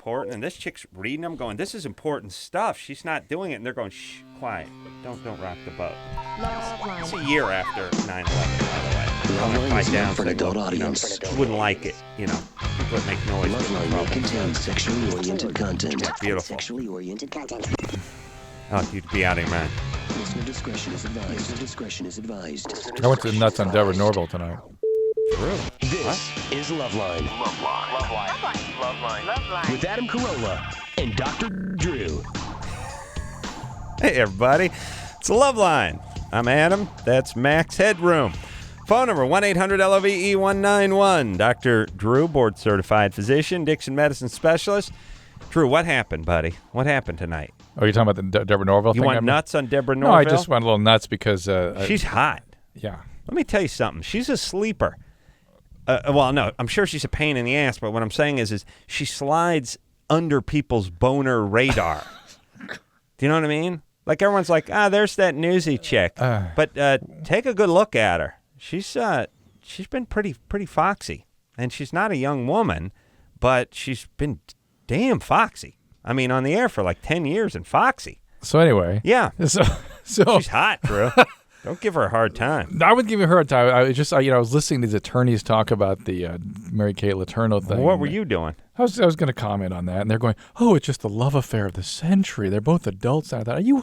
important, and this chick's reading them, going, "This is important stuff." She's not doing it, and they're going, "Shh, quiet, don't rock the boat." It's a year after 9/11, by the way. LoveLine is not for an adult audience. You wouldn't like it, people that make noise. LoveLine may contain sexually oriented content. Beautiful. Sexually oriented content. Oh, you'd be out of your mind. Listener discretion is advised. Listener discretion is advised. I went to the nuts on Deborah Norville tonight. True. This is LoveLine. LoveLine. With Adam Carolla and Dr. Drew. Hey, everybody. It's LoveLine. I'm Adam. That's Max Headroom. Phone number 1-800-LOVE-191. Dr. Drew, board-certified physician, Dixon medicine specialist. Drew, what happened, buddy? What happened tonight? Oh, you're talking about the Deborah Norville thing? You went nuts on Deborah Norville? No, I just went a little nuts because... she's hot. Yeah. Let me tell you something. She's a sleeper. Well, no, I'm sure she's a pain in the ass, but what I'm saying is she slides under people's boner radar. Do you know what I mean? Like, everyone's like, there's that newsy chick. But take a good look at her. She's been pretty foxy. And she's not a young woman, but she's been damn foxy. I mean, on the air for like 10 years and foxy. So anyway. Yeah. So she's hot, Drew. Don't give her a hard time. I would give her a hard time. I was just, I was listening to these attorneys talk about the Mary Kay Letourneau thing. What were you doing? I was going to comment on that, and they're going, "Oh, it's just the love affair of the century. They're both adults." I thought, "Are you?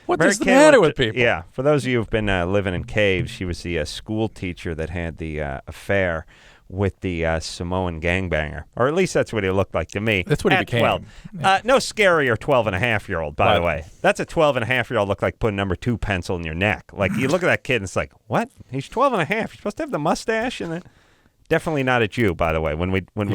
What is the matter with people?" Yeah, for those of you who've been living in caves, she was the school teacher that had the affair with the Samoan gangbanger. Or at least that's what he looked like to me. That's what he at became. 12. No scarier 12-and-a-half-year-old, by the way. That's a 12-and-a-half-year-old look like putting number 2 pencil in your neck. Like, you look at that kid and it's like, what? He's 12-and-a-half. You're supposed to have the mustache and then... Definitely not a Jew, by the way.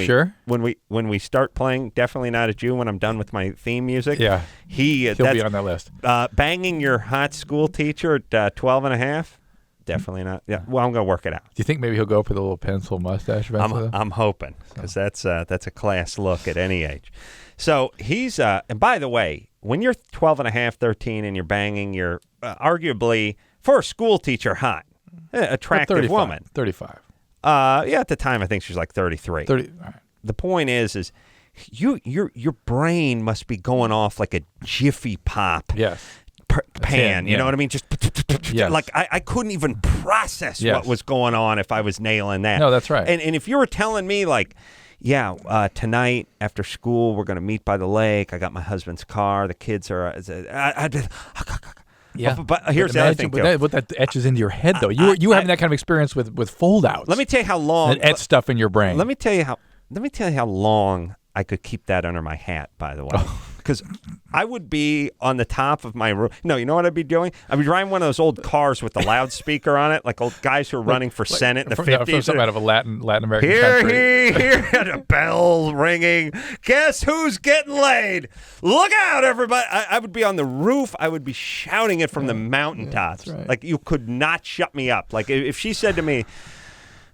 Sure? When we start playing Definitely Not a Jew, when I'm done with my theme music, yeah, he'll be on that list. Banging your hot school teacher at 12-and-a-half? Definitely not. Yeah. Well, I'm going to work it out. Do you think maybe he'll go for the little pencil mustache? I'm hoping, because that's a class look at any age. So he's and by the way, when you're 12-and-a-half, 13, and you're banging, you're arguably, for a school teacher, hot, attractive woman. 35. Yeah, at the time I think she's like 33. 30. All right. The point is your brain must be going off like a Jiffy Pop. Yes. Pan, you know what I mean? Just yes. Like I couldn't even process what was going on if I was nailing that. No, that's right. And if you were telling me like, yeah, tonight after school we're going to meet by the lake. I got my husband's car. The kids are. I'd be. Yeah, but here's the other thing, too. What that etches into your head, though. You were having that kind of experience with fold-outs. Let me tell you how long. That etch stuff in your brain. Let me tell you how long I could keep that under my hat, by the way. Because I would be on the top of my roof. No, you know what I'd be doing? I'd be driving one of those old cars with the loudspeaker on it, like old guys who are running for Senate in the 50s. From some out of a Latin American country. Here, a bell ringing. Guess who's getting laid? Look out, everybody. I would be on the roof. I would be shouting it from the mountaintops. Right. Like, you could not shut me up. Like, if she said to me,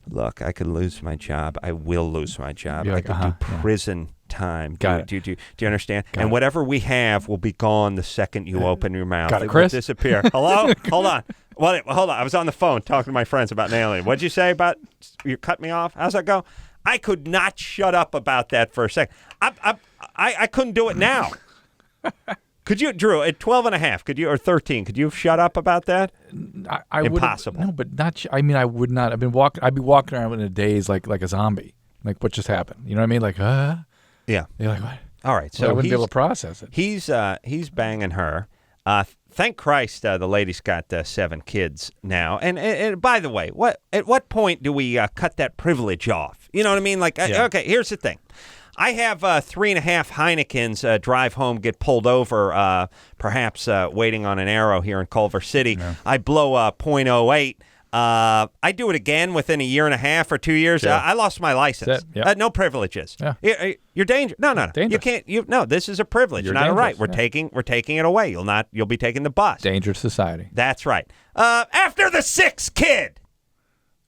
look, I could lose my job. I will lose my job. You're like, I could do prison time. Got do you understand? And whatever we have will be gone the second you open your mouth. Got it, It Chris? will disappear. Hello? Hold on. Hold on. I was on the phone talking to my friends about nailing it. What'd you say about you cut me off? How's that go? I could not shut up about that for a second. I couldn't do it now. Could you, Drew, at 12-and-a-half, could you, or 13, could you have shut up about that? I Impossible. No, but not. I mean, I would not. I'd be walking around in a daze like a zombie. Like, what just happened? You know what I mean? Like, Yeah. You're like, what? All right. So I wouldn't be able to process it. He's banging her. Thank Christ the lady's got 7 kids now. And by the way, at what point do we cut that privilege off? You know what I mean? Like, okay, here's the thing. I have 3.5 Heinekens drive home, get pulled over, perhaps waiting on an arrow here in Culver City. Yeah. I blow .08. I do it again within a year and a half or 2 years. Yeah. I lost my license. Yep. No privileges. Yeah. You're dangerous. No. Dangerous. You can't. No, this is a privilege, You're not a right. dangerous. We're taking it away. You'll be taking the bus. Dangerous society. That's right. After the 6th kid.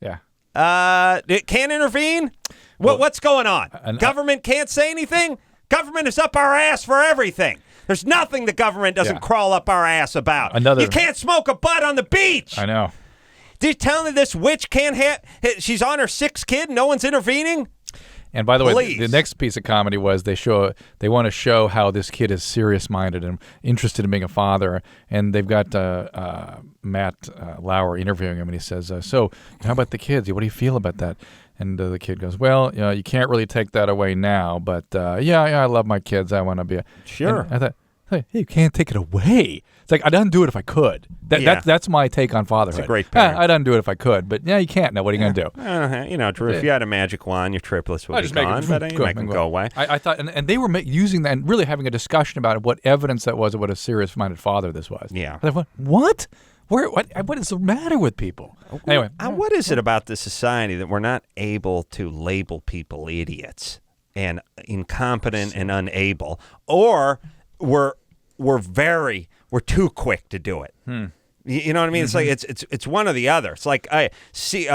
Yeah. It can't intervene. What's going on? Government can't say anything? Government is up our ass for everything. There's nothing the government doesn't crawl up our ass about. You can't smoke a butt on the beach. I know. They're telling me this witch can't have... She's on her 6th kid. No one's intervening? And by the way, Please. the next piece of comedy was they want to show how this kid is serious-minded and interested in being a father. And they've got Matt Lauer interviewing him, and he says, "So, how about the kids? What do you feel about that?" And the kid goes, "Well, you can't really take that away now, but yeah, I love my kids. I want to be a..." Sure. And I thought, hey, you can't take it away. It's like, I'd undo it if I could. That's my take on fatherhood. It's a great parent. I'd undo it if I could, but yeah, you can't now. What are you going to do? Drew, if you had a magic wand, your triplets would be gone, but you make them go away. I thought, and they were using that and really having a discussion about what evidence that was of what a serious-minded father this was. Yeah. I thought, what? What is the matter with people? Anyway. What is it about this society that we're not able to label people idiots and incompetent and unable, or we're too quick to do it? You know what I mean? It's like it's one or the other. It's like I see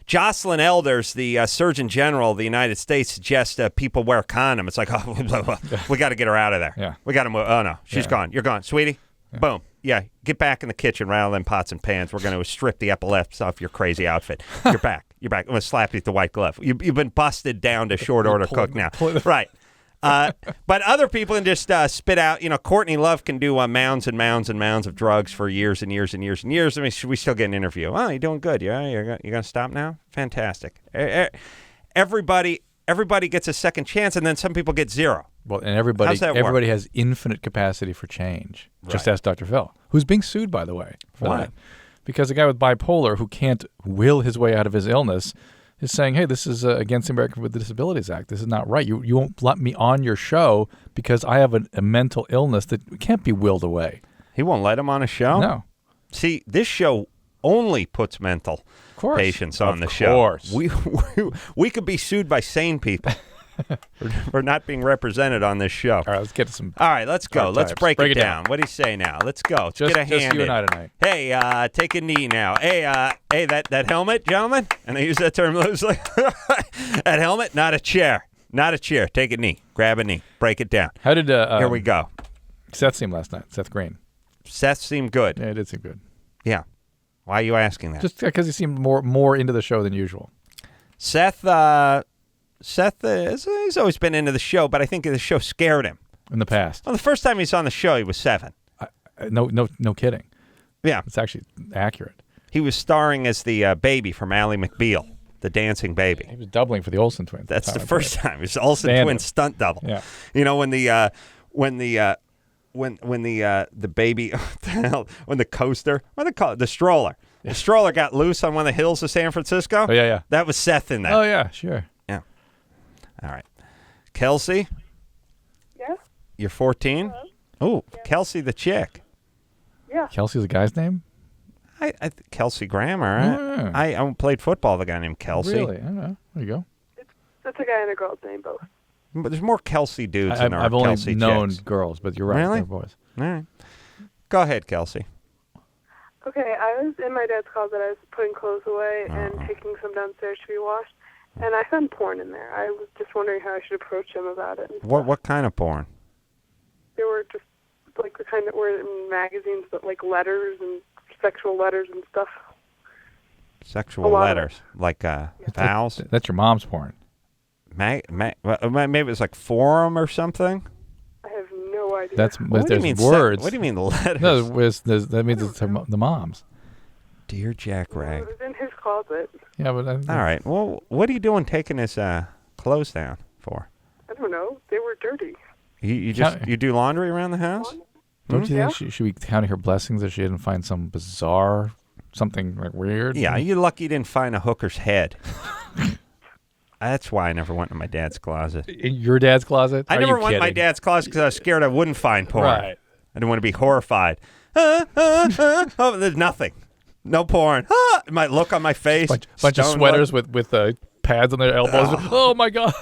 Jocelyn Elders, the Surgeon General of the United States, suggests people wear a condom. It's like, oh, we got to get her out of there. Yeah. We got to move. Oh no, she's gone. You're gone, sweetie. Yeah. Boom. Yeah, get back in the kitchen, rattle them pots and pans. We're going to strip the epilepsy off your crazy outfit. You're back. You're back. I'm going to slap you with the white glove. You've been busted down to short order cook now. Right. But other people can just spit out. Courtney Love can do mounds and mounds and mounds of drugs for years and years and years and years. I mean, should we still get an interview? Oh, you're doing good. Yeah, you're going to stop now? Fantastic. Everybody gets a second chance, and then some people get zero. Well, and everybody has infinite capacity for change. Right. Just ask Dr. Phil, who's being sued, by the way, for that. Because a guy with bipolar who can't will his way out of his illness is saying, hey, this is against the Americans with Disabilities Act. This is not right. You won't let me on your show because I have a mental illness that can't be willed away. He won't let him on a show? No. See, this show only puts mental patients on the show. Of course. We could be sued by sane people for not being represented on this show. All right, let's get to some. All right, let's go. Let's break it down. What do you say now? Let's go. Let's get a hand just you in. and I tonight. Hey, take a knee now. Hey, that helmet, gentlemen, and I use that term loosely. That helmet, not a chair. Not a chair. Take a knee. Grab a knee. Break it down. How did Here we go. Seth seem last night? Seth Green. Seth seemed good. Yeah, it did seem good. Yeah. Why are you asking that? Just because he seemed more into the show than usual. Seth he's always been into the show, but I think the show scared him. In the past. Well, the first time he was on the show, he was 7. No kidding. Yeah. It's actually accurate. He was starring as the baby from Ally McBeal, the dancing baby. He was doubling for the Olsen twins. That's the first time. It was Olsen twins stunt double. Yeah. When the baby, when the coaster, what do they call it? The stroller. The stroller got loose on one of the hills of San Francisco. Oh, yeah. That was Seth in that. Oh, yeah, sure. Yeah. All right. Kelsey? Yeah? You're 14? Oh, yeah. Kelsey the chick. Yeah. Kelsey's a guy's name? Kelsey Grammer. I played football with a guy named Kelsey. Really? I don't know. There you go. That's a guy and a girl's name, both. But there's more Kelsey dudes than there are I've only Kelsey known chicks. girls, but you're right. Really? They're boys. All right. Go ahead, Kelsey. Okay, I was in my dad's closet. I was putting clothes away and taking some downstairs to be washed, and I found porn in there. I was just wondering how I should approach him about it. What kind of porn? They were just like the kind that were in magazines, but like letters and sexual letters and stuff. Sexual letters, like vows? That's your mom's porn. Maybe it was like forum or something? I have no idea. There's what do you mean words. What do you mean letters? No, that means it's the mom's. Dear Jack Rag. It was in his closet. Yeah, but all right. Well, what are you doing taking his clothes down for? I don't know. They were dirty. You do laundry around the house? Don't you think she should be counting her blessings if she didn't find some bizarre, something like weird? Yeah, you're lucky you didn't find a hooker's head. That's why I never went to my dad's closet. In your dad's closet? I never went to my dad's closet because I was scared I wouldn't find porn. Right. I didn't want to be horrified. Oh, there's nothing. No porn. It might look on my face. Bunch of sweaters with pads on their elbows. Oh, my God.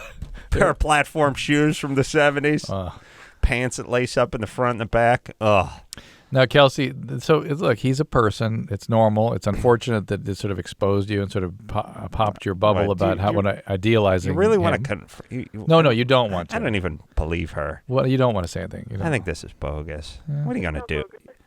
Pair of platform shoes from the 70s. Pants that lace up in the front and the back. Ugh. Now, Kelsey, so look, he's a person. It's normal. It's unfortunate that this sort of exposed you and sort of popped your bubble about idealizing. You really him. want to No, you don't want to. I don't even believe her. Well, you don't want to say anything. I think this is bogus. Yeah. What are you going to do? I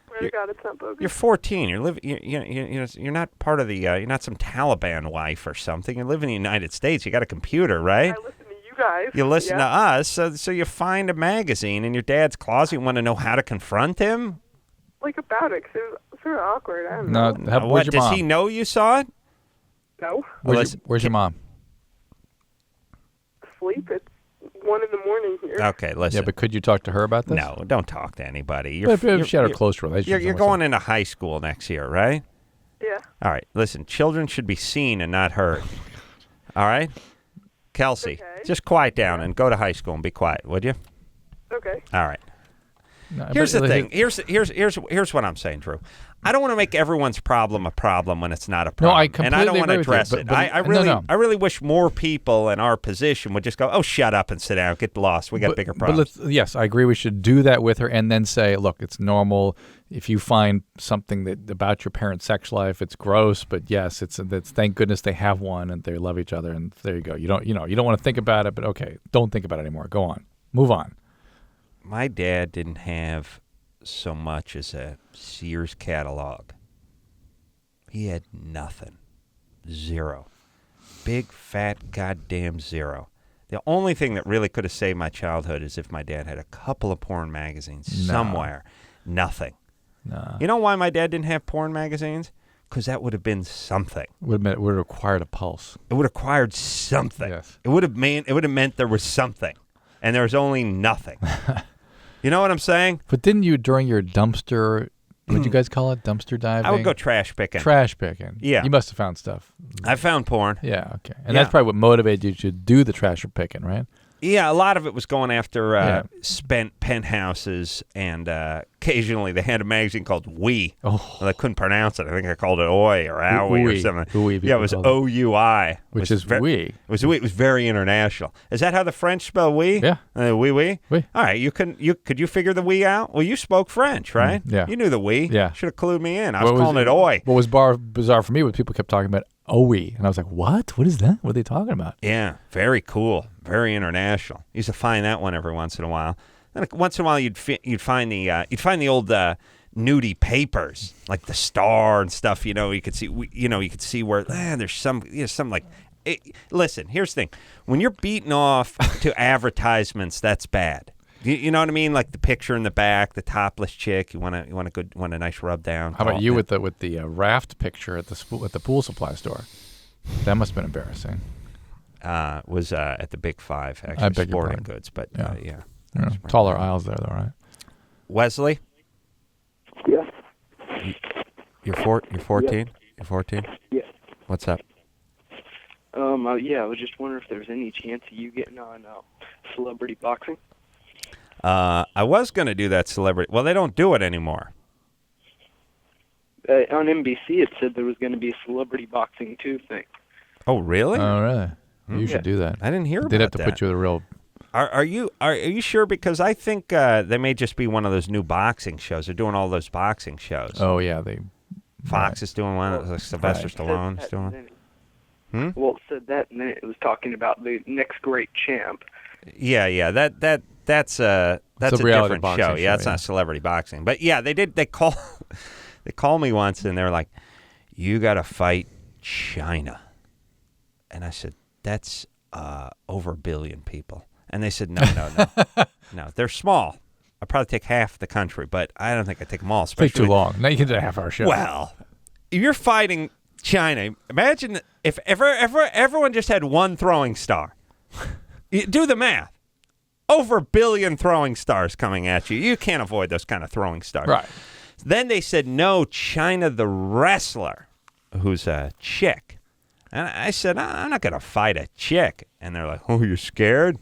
swear to God, it's not bogus. You're 14. You're living. You're not part of the. You're not some Taliban wife or something. You live in the United States. You got a computer, right? I listen to you guys. You listen to Yeah. us, so you find a magazine in your dad's closet. You want to know how to confront him? Like about it, 'cause it was sort of awkward. I don't know. No, What, where's your does mom? he know you saw it? No. Where's your mom? Sleep. It's 1 a.m. here. Okay, listen. Yeah, but could you talk to her about this? No, don't talk to anybody. But if she had a close relationship. You're going into high school next year, right? Yeah. All right, listen, children should be seen and not heard. All right? Kelsey, Okay. just quiet down and go to high school and be quiet, would you? Okay. All right. No, Here's but- the thing. Here's what I'm saying, Drew. I don't want to make everyone's problem a problem when it's not a problem. I and I don't completely want to agree with you, address but- it. but- I no. really wish more people in our position would just go, "Oh, shut up and sit down. Get lost. We got bigger problems." Yes, I agree. We should do that with her, and then say, "Look, it's normal. If you find something that about your parents' sex life, it's gross, but yes, it's thank goodness they have one and they love each other, and there you go. You don't want to think about it, but okay, don't think about it anymore. Go on, move on." My dad didn't have so much as a Sears catalog. He had nothing. Zero. Big, fat, goddamn zero. The only thing that really could have saved my childhood is if my dad had a couple of porn magazines somewhere. Nothing. No. You know why my dad didn't have porn magazines? Because that would have been something. Would have required a pulse. It would have required something. Yes. It would have meant there was something. And there was only nothing. You know what I'm saying? But didn't you, during your dumpster, what'd you guys call it? Dumpster diving? I would go trash picking. Trash picking. Yeah. You must have found stuff. I found porn. Yeah, okay. And Yeah. that's probably what motivated you to do the trash picking, right? Yeah, a lot of it was going after Yeah. spent penthouses, and occasionally they had a magazine called We. Oh. Well, I couldn't pronounce it. I think I called it Oi or Owie or Ouie. something. Ouie, Yeah, it was people call it. OUI. Which is we. It was Oui. It was very international. Is that how the French spell we? Yeah. Oui, oui. Oui. All right, could you figure the we out? Well, you spoke French, right? yeah. You knew the we. Yeah. Should have clued me in. I was calling it Oi. What was bizarre for me was people kept talking about OE, and I was like, "What? What is that? What are they talking about?" Yeah, very cool, very international. Used to find that one every once in a while. Then once in a while, you'd find the old nudie papers like the Star and stuff. You could see where there's some like. Listen, here's the thing: when you're beating off to advertisements, that's bad. You know what I mean? Like the picture in the back, the topless chick. You want a nice rub down. How about you with the raft picture at the pool supply store? That must have been embarrassing. Was at the Big Five, I actually, beg your sporting pardon. goods, but Yeah. yeah. Yeah, taller aisles there, though, right? Wesley, Yeah. you're 14. You're 14. Yeah. What's up? Yeah, I was just wondering if there's any chance of you getting on celebrity boxing. I was going to do that celebrity. Well, they don't do it anymore. On NBC, it said there was going to be a celebrity boxing 2 thing. Oh, really? Oh, really? You should do that. I didn't hear about They'd have to that. put you with a real. Are you sure? Because I think they may just be one of those new boxing shows. They're doing all those boxing shows. Oh yeah, Fox is doing one. Like Sylvester Stallone is doing one. Well, it said that, and then it was talking about the next great champ. Yeah. That's a reality different boxing show. Yeah, it's show, not celebrity boxing. But yeah, they did. They called me once, and they were like, "You got to fight China," and I said, "That's over 1 billion people." And they said, "No, no. They're small. I'd probably take half the country, but I don't think I'd take them all." take too long. Now you can do a half-hour show. Well, if you're fighting China, imagine if everyone just had one throwing star. Do the math. Over 1 billion throwing stars coming at you. You can't avoid those kind of throwing stars. Right. Then they said, no, China the wrestler, who's a chick. And I said, I'm not going to fight a chick. And they're like, oh, you're scared?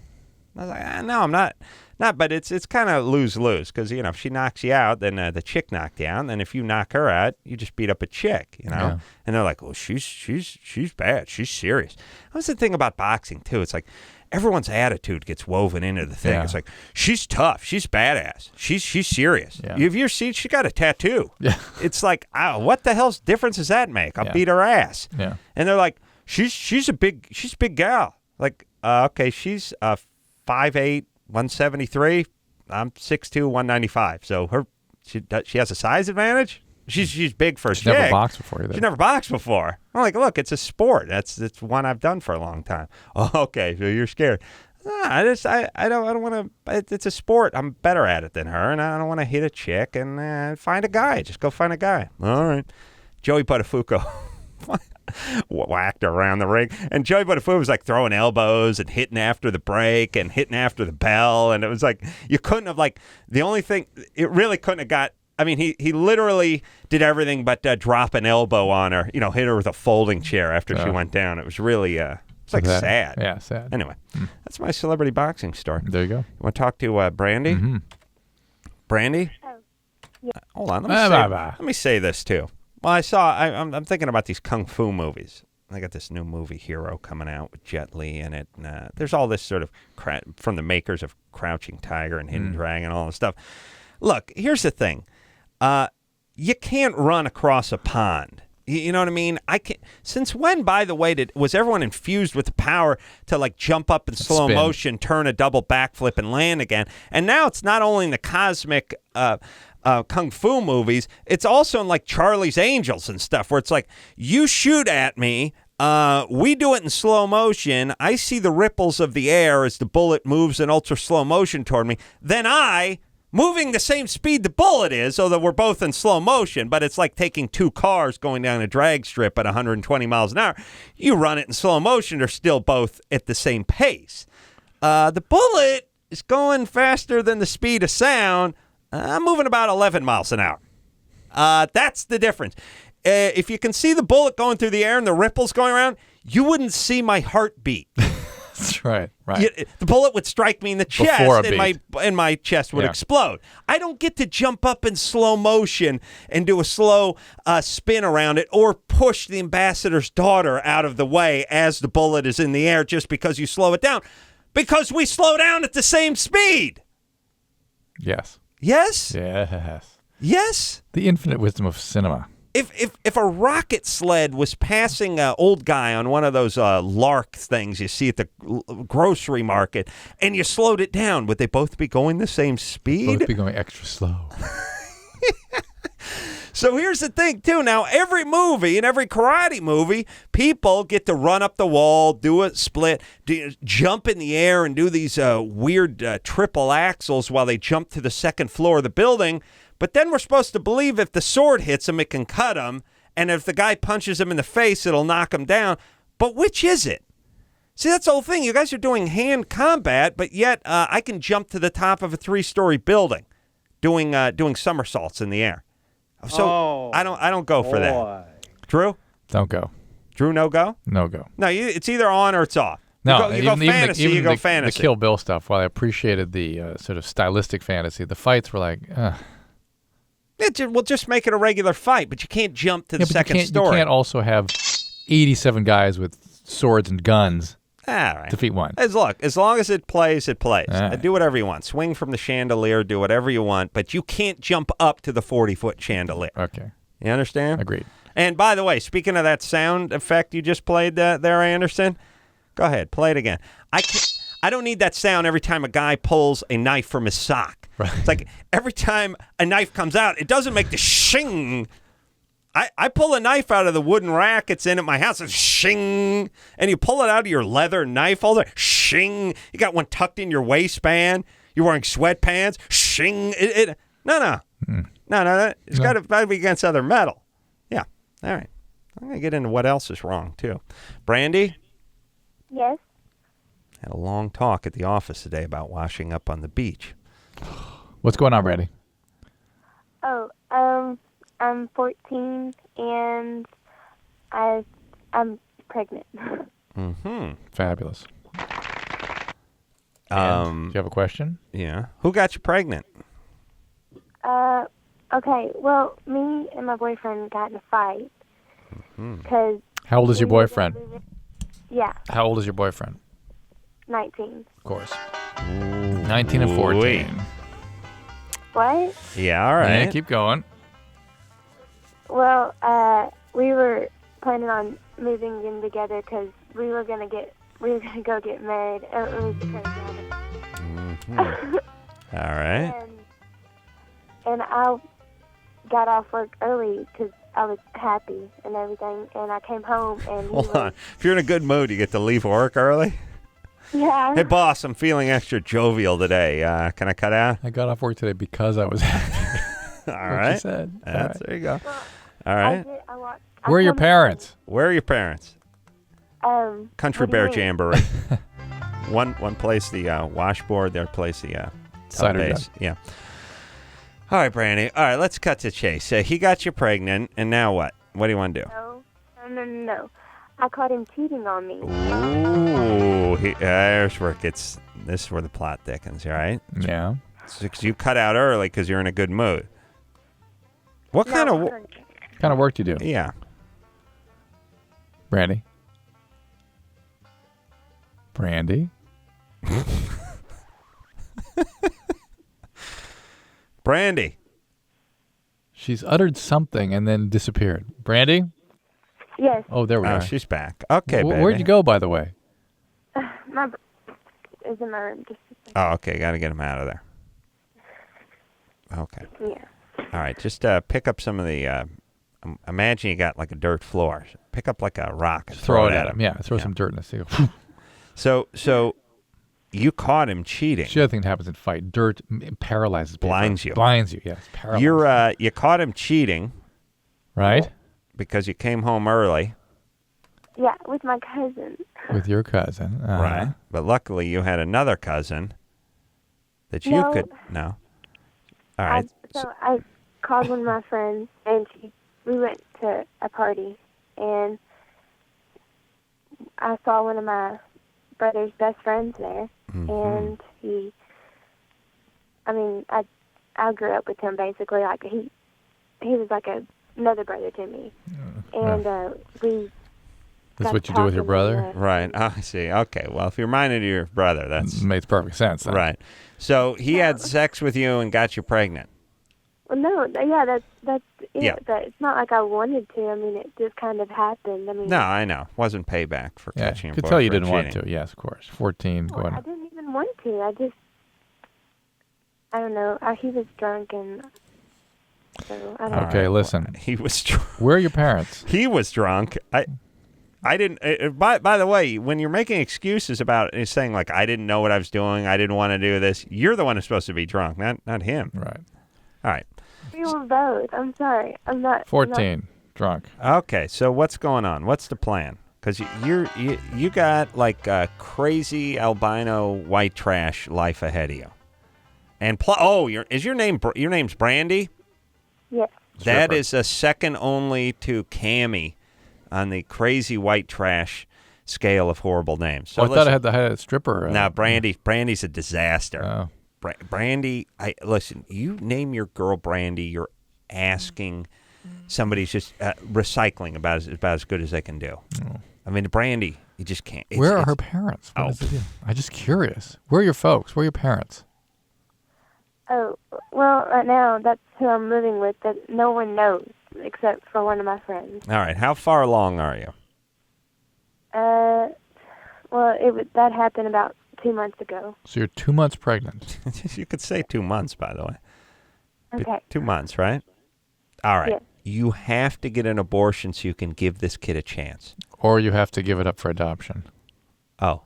I was like, no, I'm not. But it's kind of lose-lose because, if she knocks you out, then the chick knocked you out. And if you knock her out, you just beat up a chick, Yeah. And they're like, well, she's bad. She's serious. That's the thing about boxing, too. It's like everyone's attitude gets woven into the thing. Yeah. It's like, she's tough. She's badass. She's serious. Yeah. Have you seen she got a tattoo? Yeah. It's like, what the hell's difference does that make? I'll Yeah. beat her ass. Yeah. And they're like, she's a big gal. Like, okay, she's 5'8", 173. I'm 6'2", 195. So she has a size advantage. She's big for a She's chick. never boxed before either. She never boxed before. I'm like, look, it's a sport. That's one I've done for a long time. Oh, okay, so you're scared. I don't want to. It's a sport. I'm better at it than her, and I don't want to hit a chick and find a guy. Just go find a guy. All right. Joey Buttafuoco whacked her around the ring, and Joey Buttafuoco was like throwing elbows and hitting after the break and hitting after the bell, and it was like you couldn't have the only thing it really couldn't have got. I mean, he literally did everything but drop an elbow on her. Hit her with a folding chair after she went down. It was really it's sad. Yeah, sad. Anyway, that's my celebrity boxing story. There you go. You want to talk to Brandy? Mm-hmm. Brandy? Oh, yeah. Hold on. Let me say this, too. Well, I'm thinking about these kung fu movies. I got this new movie, Hero, coming out with Jet Li in it. And, there's all this sort of from the makers of Crouching Tiger and Hidden Dragon and all this stuff. Look, here's the thing. You can't run across a pond. You know what I mean? Since when, by the way, was everyone infused with the power to jump up in slow motion, turn a double backflip, and land again? And now it's not only in the cosmic kung fu movies, it's also in Charlie's Angels and stuff, where it's you shoot at me, we do it in slow motion. I see the ripples of the air as the bullet moves in ultra slow motion toward me. Then moving the same speed the bullet is, so that we're both in slow motion, but it's like taking two cars going down a drag strip at 120 miles an hour. You run it in slow motion, they're still both at the same pace. The bullet is going faster than the speed of sound. I'm moving about 11 miles an hour. That's the difference. If you can see the bullet going through the air and the ripples going around, you wouldn't see my heartbeat. That's right. The bullet would strike me in the chest, and my chest would explode. I don't get to jump up in slow motion and do a slow spin around it, or push the ambassador's daughter out of the way as the bullet is in the air just because you slow it down. Because we slow down at the same speed. Yes. Yes? Yes. Yes? The infinite wisdom of cinema. If a rocket sled was passing an old guy on one of those Lark things you see at the grocery market, and you slowed it down, would they both be going the same speed? Both be going extra slow. So here's the thing, too. Now, every movie, in every karate movie, people get to run up the wall, do a split, jump in the air, and do these weird triple axles while they jump to the second floor of the building. But then we're supposed to believe if the sword hits him, it can cut him. And if the guy punches him in the face, it'll knock him down. But which is it? See, that's the whole thing. You guys are doing hand combat, but yet I can jump to the top of a 3-story building doing somersaults in the air. So I don't go for that. Drew? Don't go. Drew, no go? No go. No, it's either on or it's off. No, you go fantasy, you go fantasy. The Kill Bill stuff, while I appreciated the sort of stylistic fantasy, the fights were like, We'll just make it a regular fight, but you can't jump to the second story. You can't also have 87 guys with swords and guns defeat one. As long as it plays, it plays. Right. Do whatever you want. Swing from the chandelier, do whatever you want, but you can't jump up to the 40-foot chandelier. Okay. You understand? Agreed. And by the way, speaking of that sound effect you just played there, Anderson, go ahead, play it again. I don't need that sound every time a guy pulls a knife from his sock. Right. It's like every time a knife comes out, it doesn't make the shing. I pull a knife out of the wooden rack it's in at my house, it's shing, and you pull it out of your leather knife holder, shing. You got one tucked in your waistband. You're wearing sweatpants, shing. No. It's got to be against other metal. Yeah. All right. I'm gonna get into what else is wrong too. Brandy? Yes. Had a long talk at the office today about washing up on the beach. What's going on, Brandy? I'm 14 and I'm pregnant. Mm-hmm. Fabulous. Do you have a question? Yeah. Who got you pregnant? Okay. Well, me and my boyfriend got in a fight. Cause how old is your boyfriend? Yeah. How old is your boyfriend? 19. Of course. 19 and 14. Wait. What? Yeah, all right. Yeah, keep going. Well, we were planning on moving in together because we were gonna go get married. It was All right. And I got off work early because I was happy and everything. And I came home and Hold on. If you're in a good mood, you get to leave work early. Yeah. Hey, boss, I'm feeling extra jovial today. Can I cut out? I got off work today because I was happy. All What right. you said. All That's, right. There you go. All I right. did, Where are your parents? Where are your parents? Country what do you Bear mean? Jamboree. One place the washboard, the other place the Cider base. jug. Yeah. All right, Brandy. All right, let's cut to chase. He got you pregnant, and now what? What do you want to do? No. I caught him cheating on me. Ooh, there's where it gets. This is where the plot thickens, right? Yeah. So, 'cause you cut out early because you're in a good mood. What kind of? What kind of work do you do? Yeah. Brandy? Brandy? Brandy. She's uttered something and then disappeared. Brandy? Yes. Oh, there we Oh, are. she's back. Okay, baby. Where'd you go, by the way? My is in my room. Just a second. Oh, okay. Got to get him out of there. Okay. Yeah. All right. Just pick up some of the. Imagine you got like a dirt floor. Pick up like a rock and Throw it at him. Yeah, throw some dirt in the seal. So you caught him cheating. The other thing that happens in fight, dirt paralyzes people. Blinds you. Blinds you, yes. Paralyzes. You caught him cheating Right? because you came home early. Yeah, with my cousin. With your cousin. Uh-huh. Right. But luckily you had another cousin that you No. could. No. All right. I called one of my friends, and we went to a party, and I saw one of my brother's best friends there, and I grew up with him basically. Like he was like another brother to me, and we. That's what you do with your brother? Right. Oh, I see. Okay. Well, if you're reminded of your brother, that's makes perfect sense. Then. right. So he had sex with you and got you pregnant. Well, no, yeah, that's it. Yeah. But it's not like I wanted to. I mean, it just kind of happened. I mean, No, I know. Wasn't payback for Yeah, catching your could tell you boyfriend didn't want cheating. to. Yes, of course. 14, well, going. I didn't even want to. I don't know. He was drunk, and so I don't know. Okay, listen. He was drunk. Where are your parents? He was drunk. I didn't. By the way, when you're making excuses about it, saying like I didn't know what I was doing, I didn't want to do this, you're the one who's supposed to be drunk, not him. Right. All right. We were both. I'm sorry. I'm not. 14, drunk. Okay. So what's going on? What's the plan? Because you got like a crazy albino white trash life ahead of you. And your name's Brandy? Yes. That is a second only to Cammy on the crazy white trash scale of horrible names. So I thought I had a stripper. No, Brandy's a disaster. Oh. Brandy, listen, you name your girl Brandy, you're asking somebody's just recycling about as good as they can do. Oh. I mean, Brandy, you just can't. Where are her parents? What is the deal? I'm just curious. Where are your folks? Where are your parents? Oh, well, right now, that's who I'm living with, that no one knows except for one of my friends. All right, how far along are you? Well, that happened about 2 months ago. So you're 2 months pregnant. You could say 2 months, by the way. Okay. 2 months, right? All right. Yes. You have to get an abortion so you can give this kid a chance. Or you have to give it up for adoption. Oh.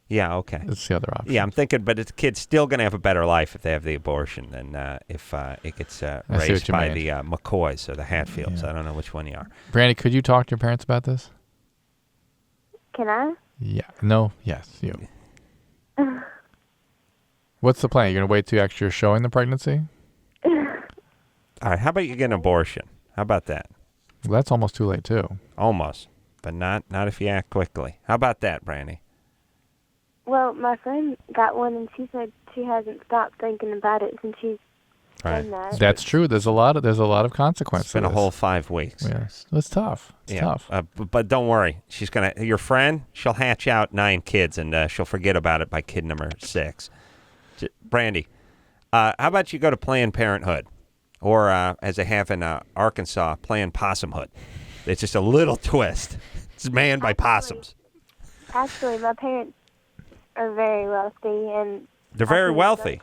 Yeah, okay. That's the other option. Yeah, I'm thinking, but the kid's still going to have a better life if they have the abortion than if it gets raised by the McCoys or the Hatfields. Yeah. I don't know which one you are. Brandy, could you talk to your parents about this? Can I? Yeah. No. Yes. You. What's the plan? You're going to wait till actually you're showing the pregnancy? All right, how about you get an abortion? How about that? Well, that's almost too late, too. Almost, but not if you act quickly. How about that, Brandy? Well, my friend got one, and she said she hasn't stopped thinking about it since she's done that. That's true. There's a lot of consequences. It's been a whole 5 weeks. Yes, it's tough. It's tough. But don't worry. Your friend, she'll hatch out 9 kids, and she'll forget about it by kid number 6. Brandy, how about you go to Planned Parenthood? Or, as they have in Arkansas, Planned Possumhood. It's just a little twist. It's manned by possums. Actually, my parents are very wealthy, and They're very wealthy.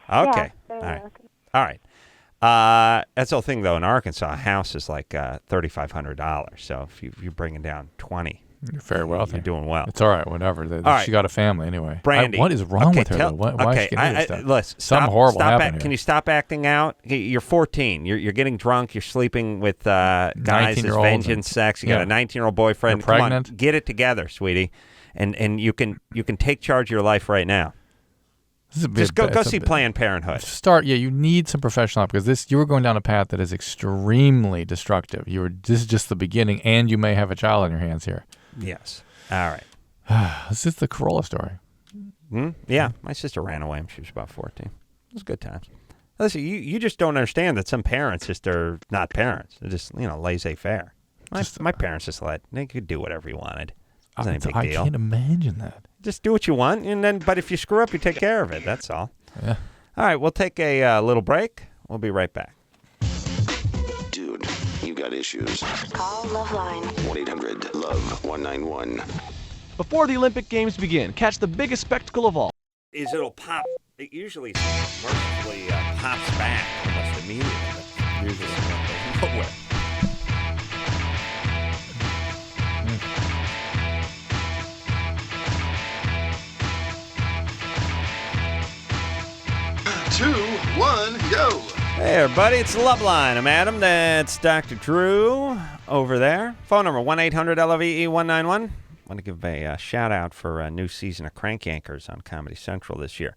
Okay. Yeah, very wealthy. All right. That's the whole thing, though. In Arkansas, a house is like $3,500. So if you're bringing down 20, You're very wealthy. You're doing well. It's all right, whatever. right. She got a family anyway. Brandy. What is wrong with her? Though? Why is she getting this stuff? Listen, Something horrible happened here. Can you stop acting out? You're 14. You're getting drunk. You're sleeping with guys. It's vengeance sex. You got a 19-year-old boyfriend. You're pregnant. Come on, get it together, sweetie. And you can take charge of your life right now. Just go see Planned Parenthood. You need some professional help because you were going down a path that is extremely destructive. This is just the beginning, and you may have a child on your hands here. Yes. All right. This is the Corolla story. Yeah, my sister ran away when she was about 14. It was good times. Listen, you just don't understand that some parents just are not parents. They're just laissez-faire. My parents they could do whatever you wanted. It wasn't any big deal. I can't imagine that. Just do what you want, but if you screw up, you take care of it. That's all. Yeah. All right, we'll take a little break. We'll be right back. Dude, you got issues. Call LoveLine. 1-800-LOVE-191. Before the Olympic Games begin, catch the biggest spectacle of all. It'll pop. It usually mercifully pops back almost immediately. But usually it goes nowhere. Two, one, go. Hey, everybody, it's LoveLine. I'm Adam. That's Dr. Drew over there. Phone number 1-800-LOVE-191. Want to give a shout-out for a new season of Crank Anchors on Comedy Central this year.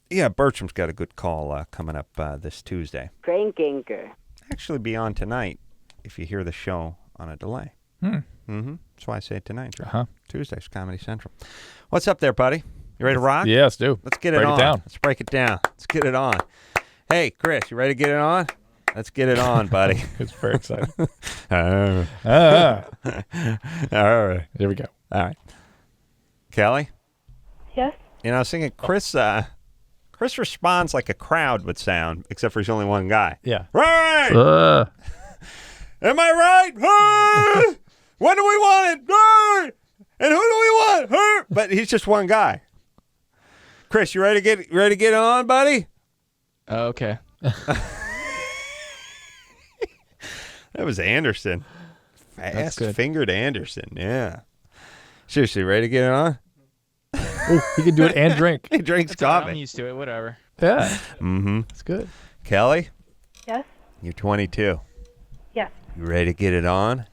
Yeah, Bertram's got a good call coming up this Tuesday. Crank Anchor. Actually be on tonight if you hear the show on a delay. That's why I say it tonight, Drew. Tuesday's Comedy Central. What's up there, buddy? You ready to rock? Yeah, let's do. Let's get it on. Let's break it down. Let's get it on. Hey, Chris, you ready to get it on? Let's get it on, buddy. It's very exciting. All right. Here we go. All right. Kelly? Yes? I was thinking Chris responds like a crowd would sound, except for he's only one guy. Yeah. Right! Am I right? When do we want it? And who do we want? But he's just one guy. Chris, you ready to get on, buddy? Okay. That was Anderson. Fast-fingered Anderson, yeah. Seriously, ready to get it on? Oh, he can do it and drink. He drinks I'm coffee. used to it. Whatever. Yeah. Mm-hmm. It's good. Kelly, Yes? you're 22. Yes. You ready to get it on?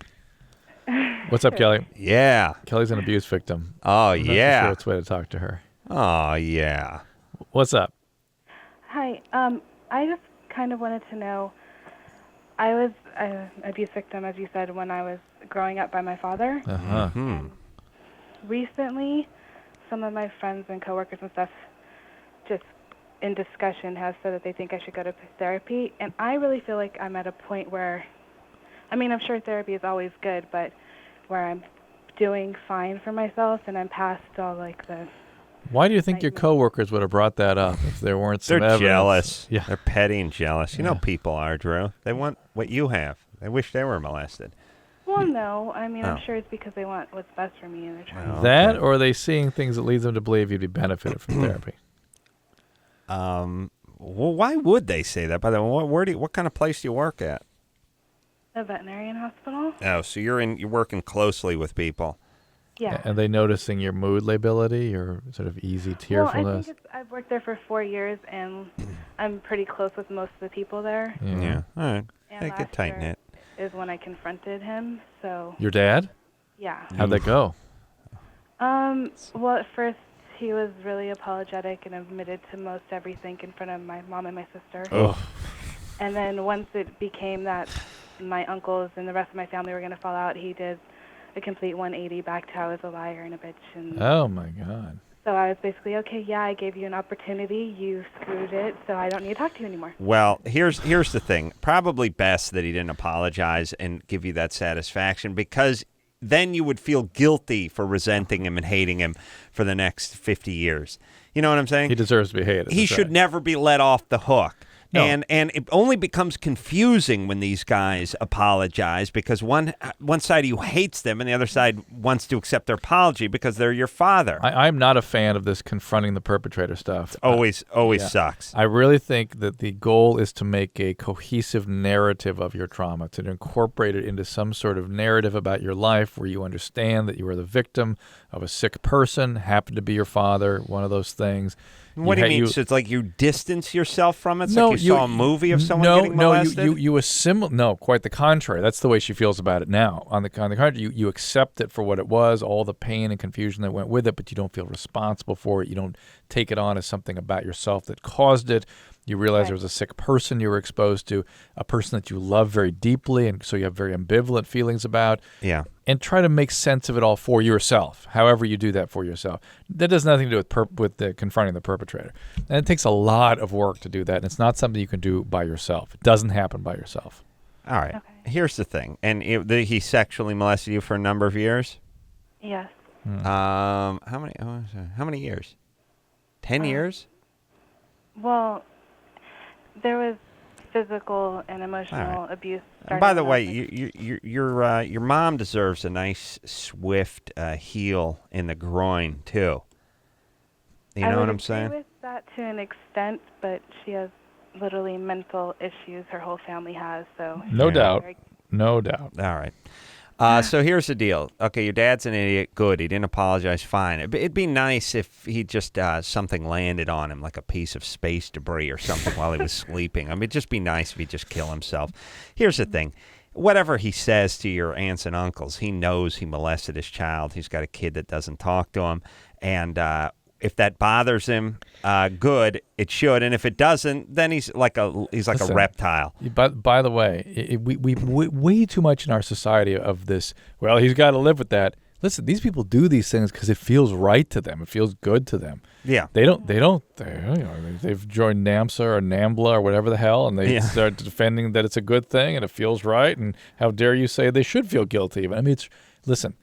What's up, Kelly? Yeah. Kelly's an abuse victim. Oh, I'm not yeah. sure which way to talk to her. Oh, yeah. What's up? Hi. I just kind of wanted to know, I was an abuse victim, as you said, when I was growing up by my father. Recently, some of my friends and coworkers and stuff, just in discussion, have said that they think I should go to therapy. And I really feel like I'm at a point where, I'm sure therapy is always good, but where I'm doing fine for myself and I'm past all the... Why do you think your coworkers would have brought that up if there weren't some They're evidence? jealous. Yeah. They're petty and jealous. You know people are, Drew. They want what you have. They wish they were molested. Well, no. I'm sure it's because they want what's best for me and they're trying to... That, or are they seeing things that leads them to believe you'd be benefited from therapy? Well, why would they say that? By the way, what kind of place do you work at? A veterinary hospital. Oh, so you're working closely with people. Yeah. Are they noticing your mood lability, your sort of easy tearfulness? Well, I think I've worked there for 4 years, and I'm pretty close with most of the people there. Yeah. All right. And They get tight knit. is when I confronted him. So. Your dad? Yeah. How'd that go? Well, at first he was really apologetic and admitted to most everything in front of my mom and my sister. Oh. And then once it became that my uncles and the rest of my family were going to fall out, he did a complete 180 back to I was a liar and a bitch. And Oh, my God. so I was basically, okay, yeah, I gave you an opportunity. You screwed it, so I don't need to talk to you anymore. Well, here's the thing. Probably best that he didn't apologize and give you that satisfaction, because then you would feel guilty for resenting him and hating him for the next 50 years. You know what I'm saying? He deserves to be hated. He should never be let off the hook. No. And it only becomes confusing when these guys apologize because one side of you hates them and the other side wants to accept their apology because they're your father. I'm not a fan of this confronting the perpetrator stuff. Always sucks. I really think that the goal is to make a cohesive narrative of your trauma, to incorporate it into some sort of narrative about your life where you understand that you were the victim of a sick person, happened to be your father, one of those things. What do you mean? So it's like you distance yourself from it? It's no, like you saw a movie of someone getting molested? You assimilate. No, quite the contrary. That's the way she feels about it now. On the contrary, you accept it for what it was, all the pain and confusion that went with it, but you don't feel responsible for it. You don't take it on as something about yourself that caused it. You realize there was a sick person you were exposed to, a person that you love very deeply, and so you have very ambivalent feelings about. Yeah. And try to make sense of it all for yourself, however you do that for yourself. That has nothing to do with confronting the perpetrator. And it takes a lot of work to do that, and it's not something you can do by yourself. It doesn't happen by yourself. All right. Okay. Here's the thing. And he sexually molested you for a number of years? Yes. How many years? 10 years? Well, there was physical and emotional abuse. And by the way, your mom deserves a nice, swift heel in the groin too. You know what I'm saying? I would agree with that to an extent, but she has literally mental issues. Her whole family has, so no doubt. All right. So here's the deal. Okay, your dad's an idiot. Good. He didn't apologize. Fine. It'd be nice if he just something landed on him, like a piece of space debris or something while he was sleeping. I mean, it'd just be nice if he'd just kill himself. Here's the thing. Whatever he says to your aunts and uncles, he knows he molested his child. He's got a kid that doesn't talk to him. And if that bothers him, good, it should. And if it doesn't, then he's like a reptile. By the way, we way too much in our society of this. Well, he's got to live with that. Listen, these people do these things because it feels right to them. It feels good to them. Yeah. They've joined NAMSA or NAMBLA or whatever the hell, and they start defending that it's a good thing and it feels right. And how dare you say they should feel guilty? I mean, listen.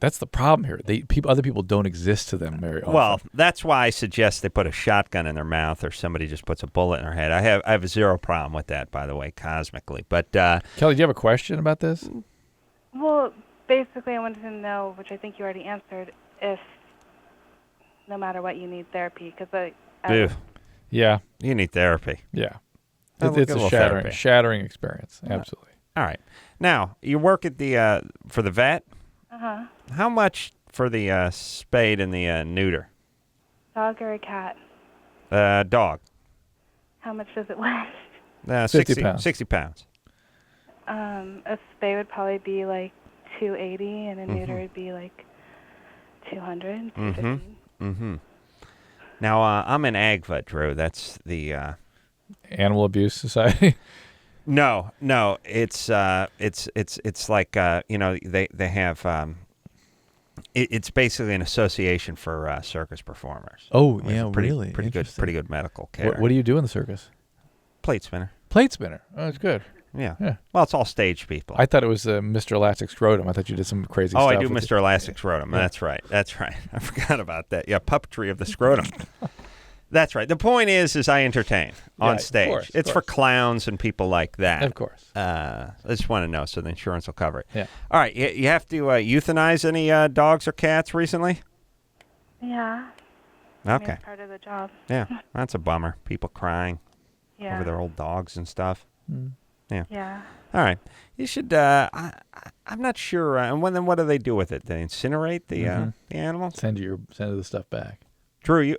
That's the problem here. Other people don't exist to them very often. Well, that's why I suggest they put a shotgun in their mouth or somebody just puts a bullet in their head. I have zero problem with that, by the way, cosmically. But Kelly, do you have a question about this? Well, basically, I wanted to know, which I think you already answered, if no matter what, you need therapy. Yeah, you need therapy. Yeah, it's a shattering experience. Absolutely. All right. Now you work at the for the vet. Uh-huh. How much for the spade and the neuter? Dog or a cat? Dog. How much does it weigh? 50 pounds. 60 pounds. A spade would probably be like 280, and a neuter would be like 200, 250. Mm-hmm. Now, I'm an ag vet, Drew. That's the... Animal Abuse Society? No, it's like they have it's basically an association for circus performers. Oh yeah, really? Pretty good medical care. What do you do in the circus? Plate spinner. Plate spinner. Oh, that's good. Yeah. Well, it's all stage people. I thought it was Mr. Elastic Scrotum. I thought you did some crazy stuff. Oh, I do Mr. Elastic Scrotum. Yeah. That's right. I forgot about that. Yeah, puppetry of the scrotum. That's right. The point is I entertain on stage. Of course. It's for clowns and people like that. Of course. I just want to know so the insurance will cover it. Yeah. All right. You have to euthanize any dogs or cats recently? Yeah. Okay. I mean, it's part of the job. Yeah. That's a bummer. People crying Yeah. over their old dogs and stuff. Mm. Yeah. Yeah. All right. You should. I'm not sure. And then what do they do with it? They incinerate the animals? Send the stuff back. Drew,